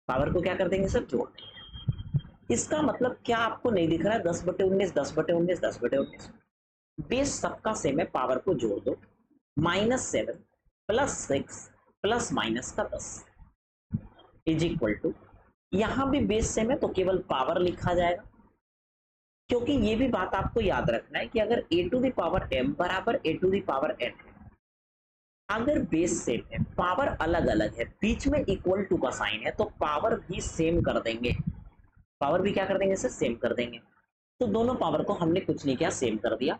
पावर को क्या कर देंगे सर? जोड़ देंगे। इसका मतलब क्या आपको नहीं दिख रहा है? 10/19 10/19 10/19। बेस सबका सेम है, पावर को जोड़ दो। -7 + 6 + -10 इज इक्वल टू, यहां भी बेस सेम है तो केवल पावर लिखा जाएगा। क्योंकि ये भी बात आपको याद रखना है कि अगर a⁴m बराबर a⁴n है, अगर बेस सेम है, पावर अलग अलग है, बीच में इक्वल टू का साइन है, तो पावर भी सेम कर देंगे। पावर भी क्या कर देंगे सर? सेम कर देंगे। तो दोनों पावर को हमने कुछ नहीं किया, सेम कर दिया।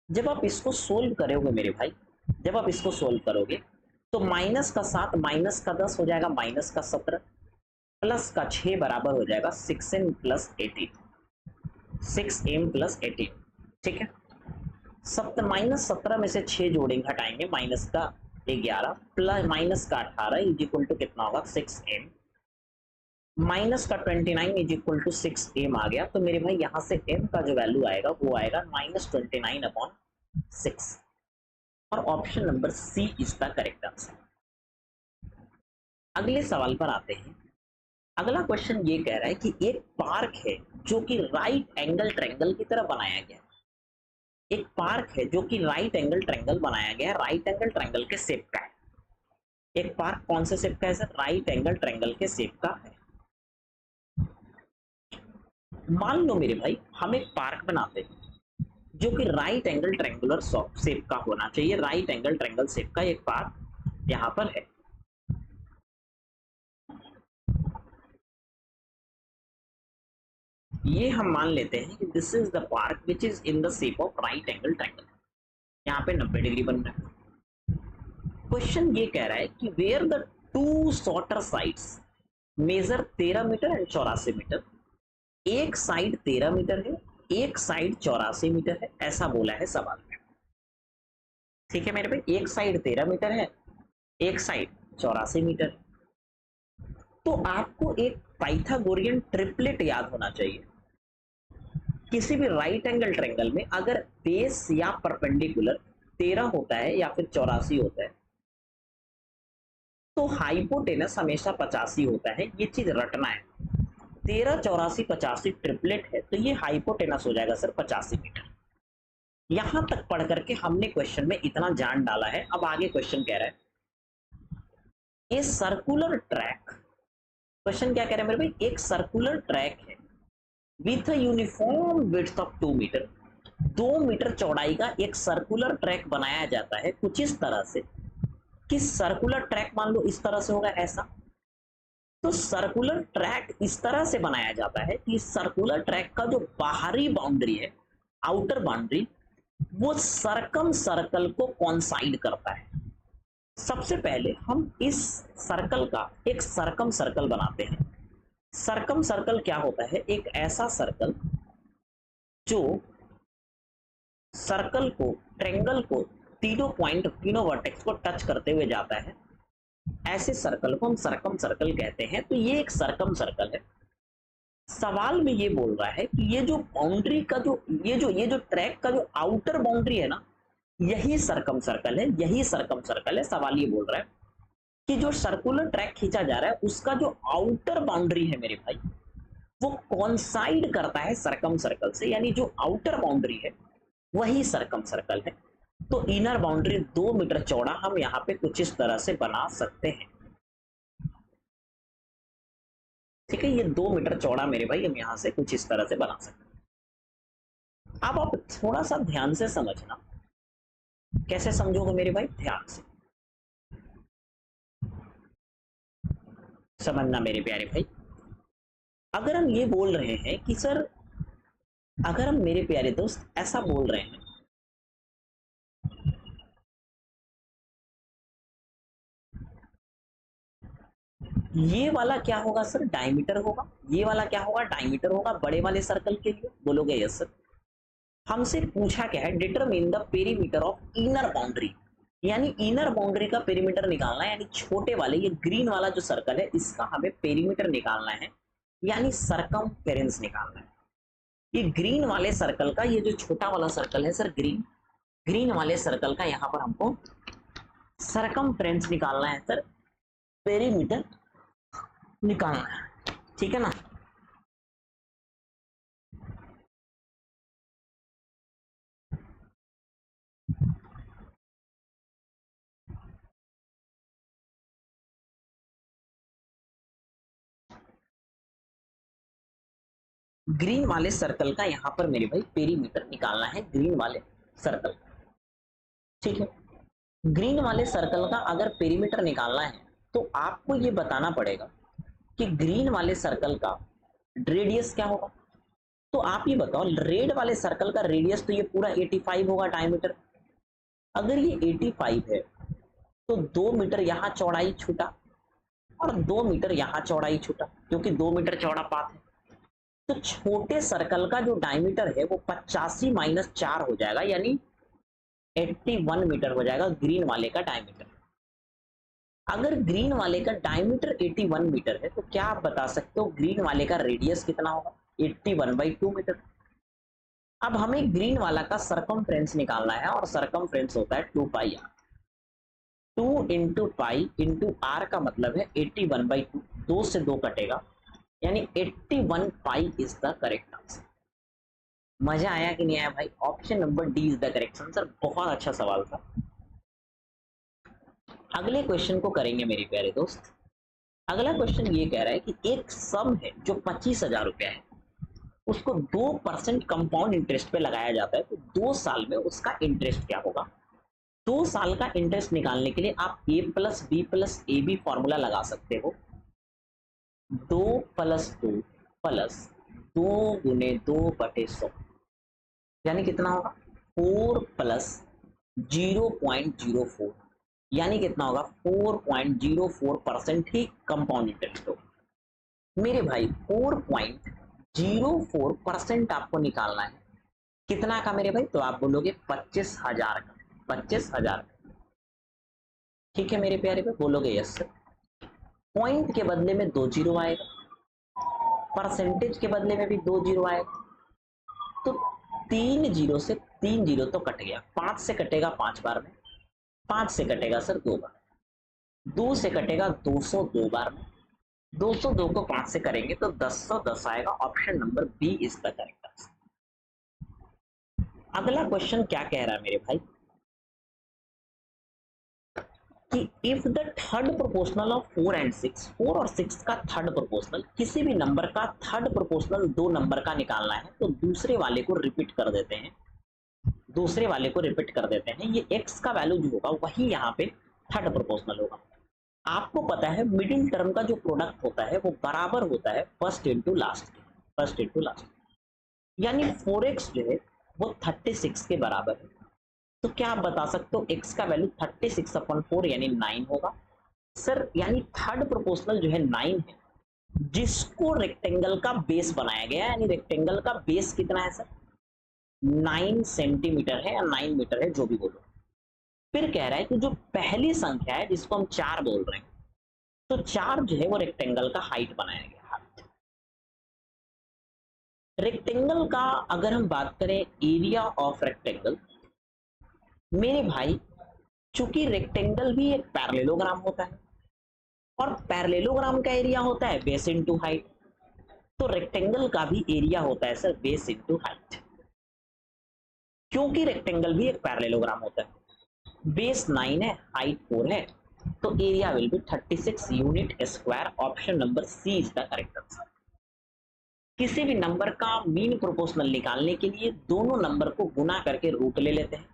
जब आप इसको सोल्व करोगे मेरे भाई, जब आप इसको सोल्व करोगे तो -7 -10 हो जाएगा -17, +6 बराबर हो जाएगा 6m + 18। 6m + 18, ठीक है। -17 में से 6 जोड़ेंगे, हटाएंगे, -11 प्लस -18 इज इक्वल टू कितना होगा? 6m। -29 is equal to 6m आ गया। तो मेरे भाई यहाँ से m का जो वैल्यू आएगा वो आएगा -29/6। और option number C is the correct answer. अगले सवाल पर आते हैं। अगला क्वेश्चन ये कह रहा है कि एक पार्क है जो कि राइट एंगल ट्रायंगल की तरह बनाया गया है। एक पार्क है जो कि राइट एंगल ट्रायंगल बनाया गया है, राइट एंगल ट्रायंगल के शेप का है। एक पार्क कौन से शेप का है सर? राइट एंगल ट्रायंगल के शेप का है। मान लो मेरे भाई हम एक पार्क बनाते हैं जो कि राइट एंगल ट्रायंगुलर शेप का होना चाहिए। राइट एंगल ट्रायंगल शेप का एक पार्क यहाँ पर है। ये हम मान लेते हैं कि this is the park which is in the shape of right angle triangle. यहाँ पे 90 डिग्री बन रहा है। क्वेश्चन ये कह रहा है कि where the two shorter sides measure 13 metre and 84 metre. एक साइड 13 मीटर है, एक साइड 84 मीटर है, ऐसा बोला है सवाल में। ठीक है मेरे भाई, एक साइड 13 मीटर है, एक साइड 84 मीटर है। तो आपको एक पाइथागोरियन ट्रिपलेट याद होना चाहिए। किसी भी राइट एंगल ट्रायंगल में अगर बेस या परपेंडिकुलर 13 होता है या फिर 84 होता है, तो हाइपोटेनस हमेशा 85 होता है। ये चीज रटना है। 13 84 85 ट्रिपलेट है तो ये हाइपोटेनस हो जाएगा सर 85 मीटर। यहां तक पढ़ करके हमने क्वेश्चन में इतना जान डाला है। अब आगे क्वेश्चन कह रहा है ए सर्कुलर ट्रैक। क्वेश्चन क्या कह रहा है मेरे भाई? एक सर्कुलर ट्रैक है with a uniform width of 2 metre. 2 metre चौड़ाई का एक सर्कुलर ट्रैक बनाया जाता है कुछ इस तरह से कि सर्कुलर ट्रैक मान लो इस तरह से होगा ऐसा। तो सर्कुलर ट्रैक इस तरह से बनाया जाता है कि सर्कुलर ट्रैक का जो बाहरी बाउंड्री है, आउटर बाउंड्री, वो सरकम सर्कल को कॉन्साइड करता है। सबसे पहले हम इस सर्कल का एक सरकम सर्कल बनाते हैं। सरकम सर्कल क्या होता है? एक ऐसा सर्कल जो सर्कल को, ट्रेंगल को, तीनों पॉइंट, तीनों वर्टेक्स को टच करते हुए जाता है। ऐसे सर्कल को हम सरकम सर्कल कहते हैं। तो ये एक सरकम सर्कल है। सवाल में ये बोल रहा है कि ये जो बाउंड्री का जो ये जो ट्रैक का जो आउटर बाउंड्री है ना, यही सरकम सर्कल है, यही सरकम सर्कल है। सवाल ये बोल रहा है कि जो सर्कुलर ट्रैक खींचा जा रहा है उसका जो आउटर बाउंड्री है मेरे भाई, वो कॉन्साइड करता है सरकम सर्कल से, यानी जो आउटर बाउंड्री है वही सरकम सर्कल है। तो इनर बाउंड्री 2 मीटर चौड़ा हम यहाँ पे कुछ इस तरह से बना सकते हैं। ठीक है, ये 2 मीटर चौड़ा मेरे भाई हम यहाँ से कुछ इस तरह से बना सकते हैं। अब आप थोड़ा सा ध्यान से समझना। कैसे समझोगे मेरे भाई? ध्यान से समझना मेरे प्यारे भाई। अगर हम ये बोल रहे हैं कि सर, अगर हम मेरे प्यारे दोस्त ऐसा बोल रहे हैं, ये वाला क्या होगा सर? डायमीटर होगा। ये वाला क्या होगा? डायमीटर होगा बड़े वाले सर्कल के लिए। बोलोगे यस सर। हमसे पूछा क्या है? Determine the perimeter of inner boundary, यानी इनर बाउंड्री का पेरीमीटर निकालना है। यानी छोटे वाले, ये ग्रीन वाला जो सर्कल है इसका हमें पेरीमीटर निकालना है, यानी सरकमफेरेंस निकालना है। ये ग्रीन वाले सर्कल का, ये जो छोटा वाला सर्कल है सर, ग्रीन वाले सर्कल का यहाँ पर हमको सरकमफेरेंस निकालना है सर, पेरीमीटर निकालना है। ठीक है ना? ग्रीन वाले सर्कल का यहाँ पर मेरे भाई पेरीमीटर निकालना है, ग्रीन वाले सर्कल का। ठीक है, ग्रीन वाले सर्कल का अगर पेरीमीटर निकालना है तो आपको ये बताना पड़ेगा कि ग्रीन वाले सर्कल का रेडियस क्या होगा। तो आप ये बताओ, रेड वाले सर्कल का रेडियस तो ये पूरा 85 होगा डायमीटर। अगर ये 85 है तो 2 मीटर यहाँ चौड़ाई छूटा और 2 मीटर यहाँ चौड़ाई छूटा, क्योंकि 2 मीटर चौड़ा पाथ है। तो छोटे सर्कल का जो डायमीटर है वो 85 माइनस 4 हो जाएगा, यानी 81 मीटर हो जाएगा ग्रीन वाले का डायमीटर। अगर ग्रीन वाले का डायमीटर 81 मीटर है तो क्या आप बता सकते हो ग्रीन वाले का रेडियस कितना होगा? 81/2 मीटर। अब हमें ग्रीन वाला का सरकमफ्रेंस निकालना है और सरकमफ्रेंस होता है 2 pi r. 2 into pi into r का मतलब है 81/2। 2 से 2 कटेगा, यानी 81 pi is the correct answer. मजा आया कि नहीं आया भाई? Option number D is the correct answer. बहुत अच्छा सवाल था। अगले क्वेश्चन को करेंगे मेरे प्यारे दोस्त। अगला क्वेश्चन ये कह रहा है कि एक सम है जो 25,000 रुपया है, उसको 2% कंपाउंड इंटरेस्ट पे लगाया जाता है, तो 2 साल में उसका इंटरेस्ट क्या होगा? 2 साल का इंटरेस्ट निकालने के लिए आप a plus b plus a b formula लगा सकते हो। 2 प्लस 2 प्लस 2 गुने 2/100, यानी कितना होगा? 4 प्लस 0.04, यानी कितना होगा? 4.04% ही कंपाउंड इंटरेस्ट होगा। मेरे भाई 4.04% आपको निकालना है। कितना का मेरे भाई? तो आप बोलोगे 25,000 का। 25,000। ठीक है मेरे प्यारे भाई, बोलोगे यस सर। पॉइंट के बदले में 2 जीरो आएगा, परसेंटेज के बदले में भी 2 जीरो आएगा। तो 3 जीरो से 3 जीरो तो कट गया। 5 से कटेगा 5 बार में, 5 से कटेगा सर 2 बार, 2 से कटेगा 202 बार में, 202 को 5 से करेंगे तो 1010 आएगा। Option number B is the correct answer. अगला क्वेश्चन क्या कह रहा है मेरे भाई कि if the third proportional of 4 and 6, 4 और 6 का थर्ड प्रोपोर्शनल, किसी भी नंबर का थर्ड प्रोपोर्शनल 2 नंबर का निकालना है तो दूसरे वाले को रिपीट कर देते हैं। दूसरे वाले को रिपीट कर देते हैं। ये x का वैल्यू जो होगा वही यहाँ पे थर्ड प्रोपोर्शनल होगा। आपको पता है मिडिल टर्म का जो प्रोडक्ट होता है वो बराबर होता है फर्स्ट इंटू लास्ट के, फर्स्ट इंटू लास्ट। यानी 4x जो है वो 36 के बराबर है। तो क्या आप बता सकते हो x का वैल्यू 36/4 यानी 9 होगा? सर यानी थर्ड प्रोपोर्शनल जो है 9 है, जिसको रेक्टेंगल का बेस बनाया गया है, यानी रेक्टेंगल का बेस कितना है सर? 9 सेंटीमीटर है या 9 मीटर है, जो भी बोलो। फिर कह रहा है कि जो पहली संख्या है जिसको हम 4 बोल रहे हैं, तो 4 जो है वो रेक्टेंगल का हाइट बनाया गया है। रेक्टेंगल का अगर हम बात करें एरिया ऑफ रेक्टेंगल, मेरे भाई चूंकि रेक्टेंगल भी एक पैरेललोग्राम होता है और पैरेललोग्राम का एरिया होता है बेस इनटू हाइट, तो रेक्टेंगल का भी एरिया होता है सर बेस इनटू हाइट। क्योंकि रेक्टेंगल भी एक पैरेललोग्राम होता है, बेस 9 है, हाइट 4 है, तो area will be 36 unit square. Option number C is the correct answer. किसी भी नंबर का मीन प्रोपोर्शनल निकालने के लिए दोनों नंबर को गुना करके रूट ले लेते हैं।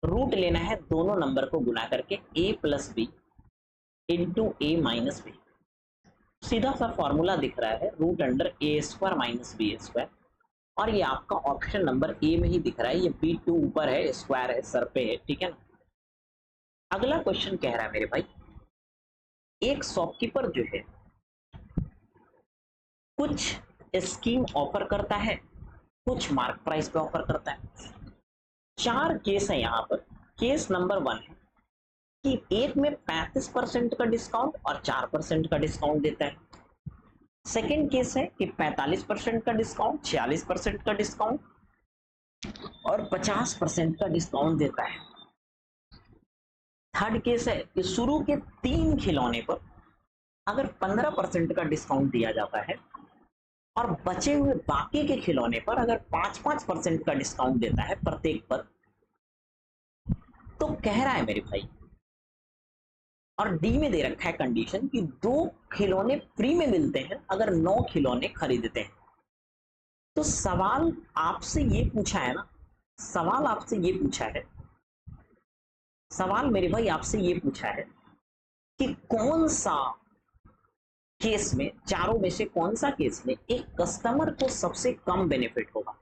रूट लेना है दोनों नंबर को गुना करके a plus b into a minus b. सीधा सा फॉर्मूला दिख रहा है root under a square minus b square, और ये आपका ऑप्शन नंबर ए में ही दिख रहा है। ये b2 ऊपर है, स्क्वायर है, सर पे है, ठीक है ना। अगला क्वेश्चन कह रहा है मेरे भाई, एक शॉपकीपर जो है कुछ स्कीम ऑफर करता है, कुछ मार्क प्राइस पे ऑफर करता है। 4 केस है यहाँ पर। केस नंबर 1 है कि एक में 35% का डिस्काउंट और 4% का डिस्काउंट देता है। सेकेंड केस है कि 45% का डिस्काउंट, 46% का डिस्काउंट और 50% का डिस्काउंट देता है। थर्ड केस है कि शुरू के 3 खिलौने पर अगर 15% का डिस्काउंट दिया जाता है और बचे हुए बाकी के खिलौने पर अगर 5-5% का डिस्काउंट देता है प्रत्येक पर। तो कह रहा है मेरे भाई, और डी में दे रखा है कंडीशन कि 2 खिलौने फ्री में मिलते हैं अगर 9 खिलौने खरीदते हैं। तो सवाल आपसे ये पूछा है ना, सवाल आपसे ये पूछा है, सवाल मेरे भाई आपसे ये पूछा है कि कौन सा केस में, चारों में से कौन सा केस में एक कस्टमर को सबसे कम बेनिफिट होगा।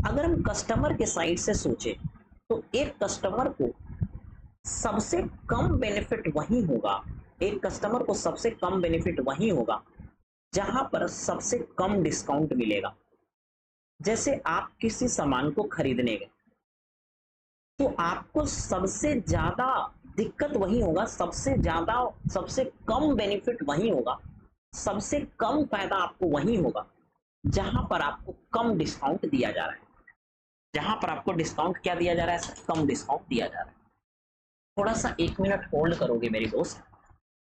अगर हम कस्टमर के साइड से सोचे तो एक कस्टमर को सबसे कम बेनिफिट वही होगा, एक कस्टमर को सबसे कम बेनिफिट वही होगा जहां पर सबसे कम डिस्काउंट मिलेगा। जैसे आप किसी सामान को खरीदने गए तो आपको सबसे ज्यादा दिक्कत वही होगा, सबसे ज्यादा सबसे कम बेनिफिट वही होगा, सबसे कम फायदा आपको वही होगा जहां पर आपको कम डिस्काउंट दिया जा रहा है। जहां पर आपको डिस्काउंट क्या दिया जा रहा है, कम डिस्काउंट दिया जा रहा है। थोड़ा सा 1 मिनट होल्ड करोगे मेरी दोस्त,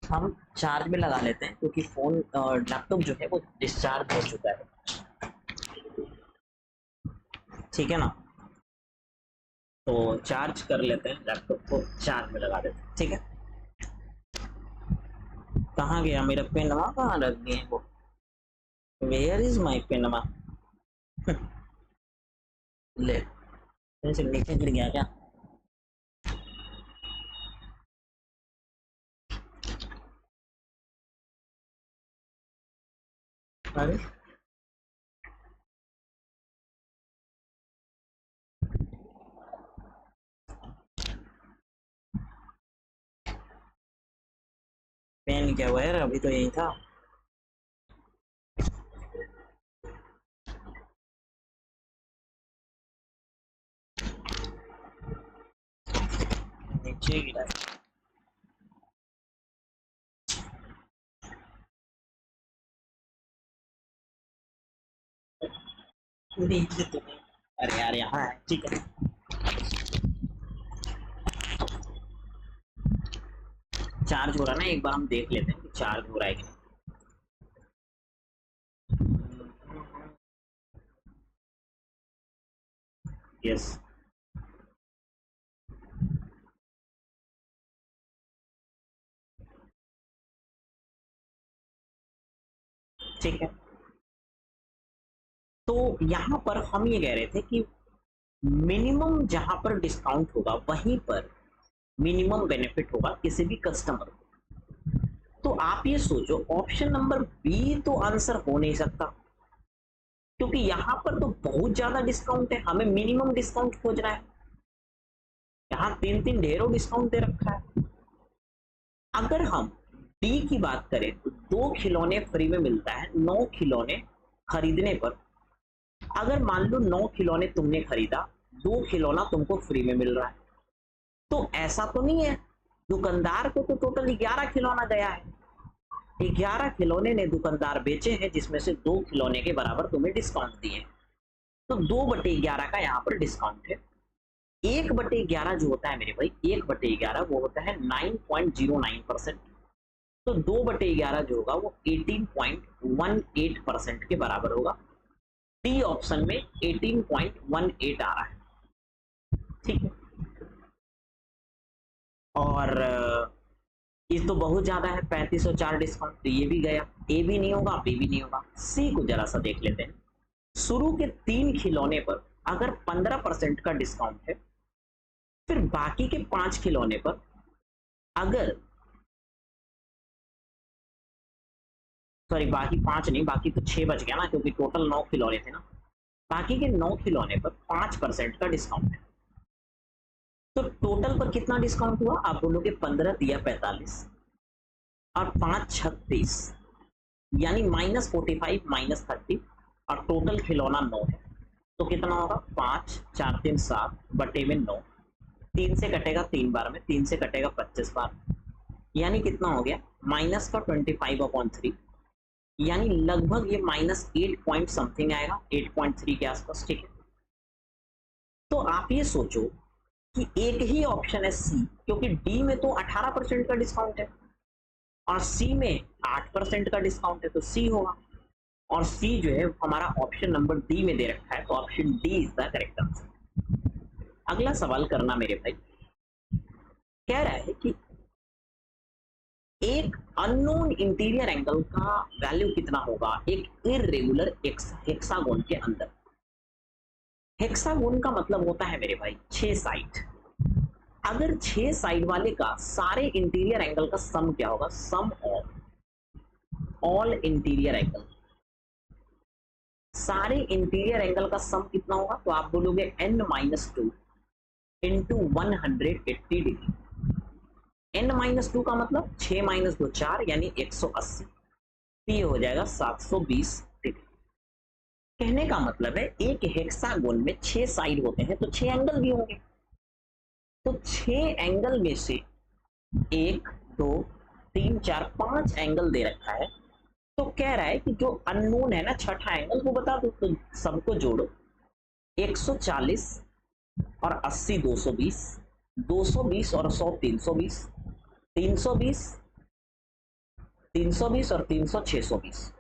हम चार्ज में लगा लेते हैं क्योंकि फोन लैपटॉप जो है वो डिस्चार्ज हो चुका है, ठीक है ना। तो चार्ज कर लेते हैं, लैपटॉप को चार्ज में लगा देते हैं, ठीक है। कहाँ गया मेरा पेनवा, कहाँ रख दिए वो, वेयर इज माई पेनवा। ले से नीचे गिर गया क्या? अरे पेन क्या हुआ यार, अभी तो यही था। नीचे गिरा। नीचे तो नहीं। अरे यार यहाँ है, ठीक है। चार्ज हो रहा है ना, एक बार हम देख लेते हैं कि चार्ज हो रहा है कि नहीं। यस, ठीक है। तो यहाँ पर हम ये कह रहे थे कि मिनिमम जहां पर डिस्काउंट होगा वहीं पर मिनिमम बेनिफिट होगा किसी भी कस्टमर को। तो आप ये सोचो ऑप्शन नंबर बी तो आंसर हो नहीं सकता, क्योंकि यहाँ पर तो बहुत ज्यादा डिस्काउंट है, हमें मिनिमम डिस्काउंट खोजना है। यहाँ तीन तीन ढेरों डिस्काउंट दे रखा है। अगर हम डी की बात करें तो 2 खिलौने फ्री में मिलता है 9 खिलौने खरीदने पर। अगर मान लो 9 खिलौने तुमने खरीदा, 2 खिलौना तुमको फ्री में मिल रहा है, तो ऐसा तो नहीं है दुकानदार को तो टोटल 11 खिलौना गया है। 11 खिलौने ने दुकानदार बेचे हैं, जिसमें से 2 खिलौने के बराबर तुम्हें डिस्काउंट दिए। तो 2/11 का यहाँ पर डिस्काउंट है। 1/11 जो होता है मेरे भाई, 1/11 वो होता है 9.09%। तो 2/11 जो होगा वो 18.18% के बराबर होगा। डी ऑप्शन में 18.18 आ रहा है, ठीक है। और ये तो बहुत ज्यादा है, 3504 डिस्काउंट, तो ये भी गया। ए भी नहीं होगा, बी भी नहीं होगा। सी को जरा सा देख लेते हैं। शुरू के 3 खिलौने पर अगर 15% का डिस्काउंट है, फिर बाकी के 5 खिलौने पर अगर, सॉरी बाकी 5 नहीं, बाकी तो 6 बच गया ना, क्योंकि टोटल 9 खिलौने थे ना। बाकी के 9 खिलौने पर 5% का डिस्काउंट है। तो टोटल पर कितना डिस्काउंट हुआ? आप बोलोगे 15 दिया 45 और 5 36, यानी -45 -30, और टोटल खिलौना 9 है। तो कितना होगा? 5 4 3 7 बटे में 9। 3 से कटेगा 3 बार में, 3 से कटेगा 25 बार, यानी कितना हो गया? माइनस का 25/3, यानी लगभग ये -8 पॉइंट समथिंग आएगा, 8.3 के आसपास, ठीक है। तो आप ये सोचो कि एक ही ऑप्शन है सी, क्योंकि डी में तो 18% का डिस्काउंट है और सी में 8% का डिस्काउंट है, तो सी होगा। और सी जो है हमारा ऑप्शन नंबर डी में दे रखा है, तो option D is the correct answer. अगला सवाल करना मेरे भाई। कह रहा है कि एक अननोन इंटीरियर एंगल का वैल्यू कितना होगा एक इररेगुलर हेक्सागोन के अंदर। हेक्सागोन का मतलब होता है मेरे भाई 6 साइड। अगर 6 साइड वाले का सारे इंटीरियर एंगल का सम क्या होगा? सम ऑफ ऑल इंटीरियर एंगल। सारे इंटीरियर एंगल का सम कितना होगा? तो आप बोलोगे n-2 इंटू 180 डिग्री। n-2 का मतलब 6 - 2 4, यानी 180। तो ये हो जाएगा 720 डिग्री। कहने का मतलब है एक हेक्सागोन में 6 साइड होते हैं, तो 6 एंगल भी होंगे। तो 6 एंगल में से 1 2 3 4 5 एंगल दे रखा है। तो कह रहा है कि जो अननोन है ना, छठा एंगल, वो बता दो। तो सबको जोड़ो, 140 और 80 220, 220 और 100 320, 320 320 और 300 620।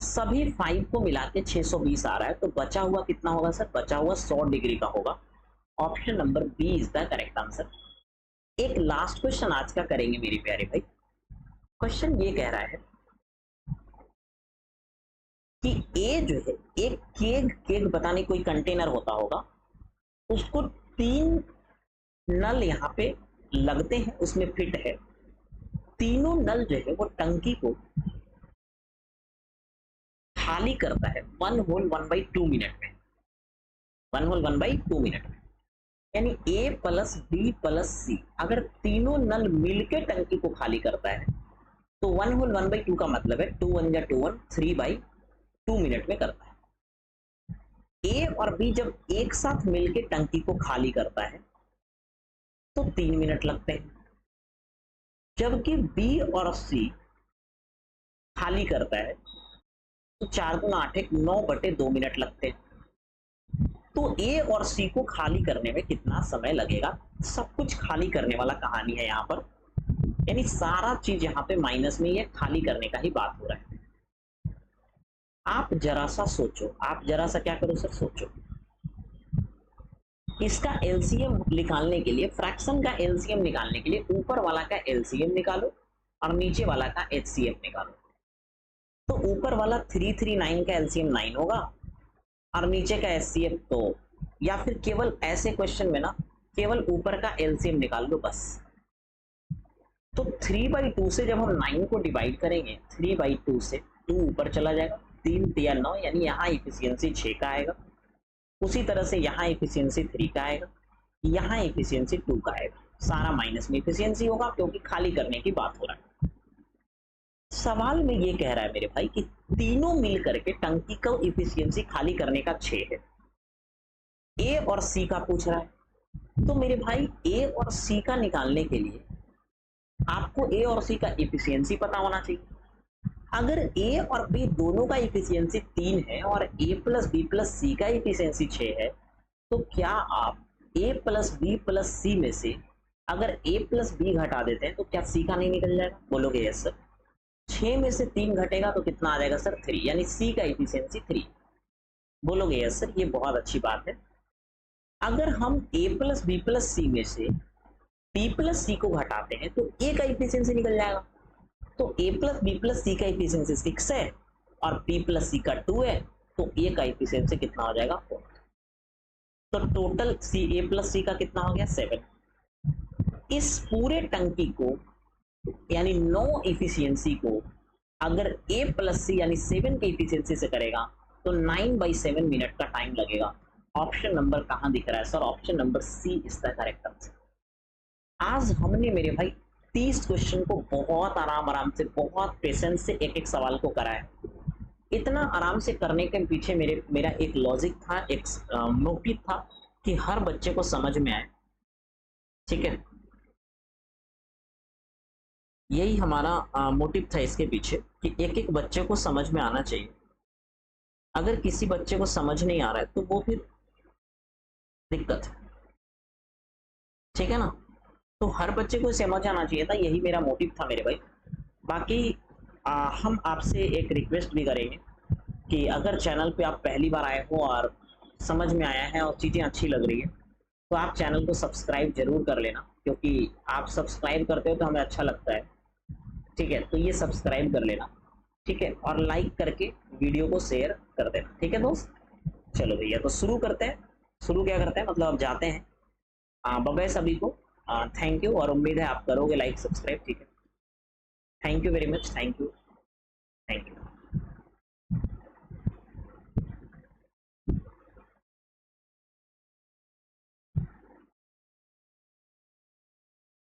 सभी 5 को मिला के 620 आ रहा है। तो बचा हुआ कितना होगा सर? बचा हुआ 100 डिग्री का होगा। Option number B is the correct answer. एक लास्ट क्वेश्चन आज का करेंगे मेरे प्यारे भाई। क्वेश्चन ये कह रहा है कि ए जो है एक केक, केक बताने कोई कंटेनर होता होगा, उसको 3 नल यहाँ पे लगते हैं, उसमें फिट है। तीनों नल जो है वो टंकी को खाली करता है 1 होल 1/2 मिनट में। 1 होल 1/2 मिनट में, यानी ए प्लस बी प्लस सी, अगर तीनों नल मिलकर टंकी को खाली करता है तो 1 होल 1/2 का मतलब है 2 1 2 1 3/2 मिनट में करता है। ए और बी जब एक साथ मिलकर टंकी को खाली करता है तो 3 मिनट लगते हैं, जबकि बी और सी खाली करता है तो 4 दूना 8 9/2 मिनट लगते हैं। तो ए और सी को खाली करने में कितना समय लगेगा? सब कुछ खाली करने वाला कहानी है यहाँ पर, यानी सारा चीज यहाँ पे माइनस में, ये खाली करने का ही बात हो रहा है। आप जरा सा सोचो, आप जरा सा क्या करो सर, सोचो। इसका एलसीएम निकालने के लिए, फ्रैक्शन का एलसीएम निकालने के लिए ऊपर वाला का एलसीएम निकालो और नीचे वाला का एचसीएफ निकालो। तो ऊपर वाला 339 का एलसीएम 9 होगा और नीचे का एचसीएफ 2, या फिर केवल ऐसे क्वेश्चन में ना केवल ऊपर का एलसीएम निकाल लो बस। तो 3/2 से जब हम 9 को डिवाइड करेंगे, 3/2 से 2 ऊपर चला जाएगा, 3 तिया 9, यानी यहाँ इफिशियंसी 6 का आएगा। उसी तरह से यहाँ इफिशियंसी 3 का आएगा, यहाँ इफिशियंसी 2 का आएगा। सारा माइनस में इफिशियंसी होगा क्योंकि खाली करने की बात हो रहा है। सवाल में ये कह रहा है मेरे भाई कि तीनों मिल करके टंकी का इफिशियंसी खाली करने का 6 है। ए और सी का पूछ रहा है, तो मेरे भाई ए और सी का निकालने के लिए आपको ए और सी का इफिशियंसी पता होना चाहिए। अगर ए और बी दोनों का इफिशियंसी 3 है और ए प्लस बी प्लस सी का इफिशियंसी 6 है, तो क्या आप ए प्लस बी प्लस सी में से अगर ए प्लस बी घटा देते हैं तो क्या सी का नहीं निकल जाएगा? बोलोगे यस सर। 6 में से 3 घटेगा तो कितना आ जाएगा सर? 3, यानी सी का इफिशियंसी 3। बोलोगे यस सर, ये बहुत अच्छी बात है। अगर हम ए प्लस बी प्लस सी में से बी प्लस सी को घटाते हैं तो ए का इफिशियंसी निकल जाएगा। तो ए प्लस बी प्लस सी का इफिशियंसी 6 है और बी प्लस सी का 2 है, तो ए का इफिशियंसी कितना हो जाएगा? 4। तो टोटल सी ए प्लस सी का कितना हो गया? 7। इस पूरे टंकी को यानी 9 इफिशियंसी को अगर ए प्लस सी यानी 7 के इफिशियंसी से करेगा तो 9/7 मिनट का टाइम लगेगा। ऑप्शन नंबर कहां दिख रहा है sir? Option number C is the correct answer. आज हमने मेरे भाई 30 क्वेश्चन को बहुत आराम से, बहुत पेशेंस से एक एक सवाल को करा है। इतना आराम से करने के पीछे मेरा एक लॉजिक था, एक मोटिव था कि हर बच्चे को समझ में आए। ठीक है, यही हमारा मोटिव था इसके पीछे कि एक एक बच्चे को समझ में आना चाहिए। अगर किसी बच्चे को समझ नहीं आ रहा है तो वो फिर दिक्कत है। ठीक है ना? तो हर बच्चे को समझ आना चाहिए था, यही मेरा मोटिव था मेरे भाई। बाकी हम आपसे एक रिक्वेस्ट भी करेंगे कि अगर चैनल पे आप पहली बार आए हो और समझ में आया है और चीज़ें अच्छी लग रही है तो आप चैनल को सब्सक्राइब जरूर कर लेना, क्योंकि आप सब्सक्राइब करते हो तो हमें अच्छा लगता है। ठीक है, तो ये सब्सक्राइब कर लेना। ठीक है, और लाइक करके वीडियो को शेयर कर देना। ठीक है दोस्त, चलो भैया तो शुरू करते हैं। शुरू क्या करते हैं, मतलब अब जाते हैं। बाय बाय सभी को। थैंक यू, और उम्मीद है आप करोगे लाइक सब्सक्राइब। ठीक है, thank you very much, thank you, thank you.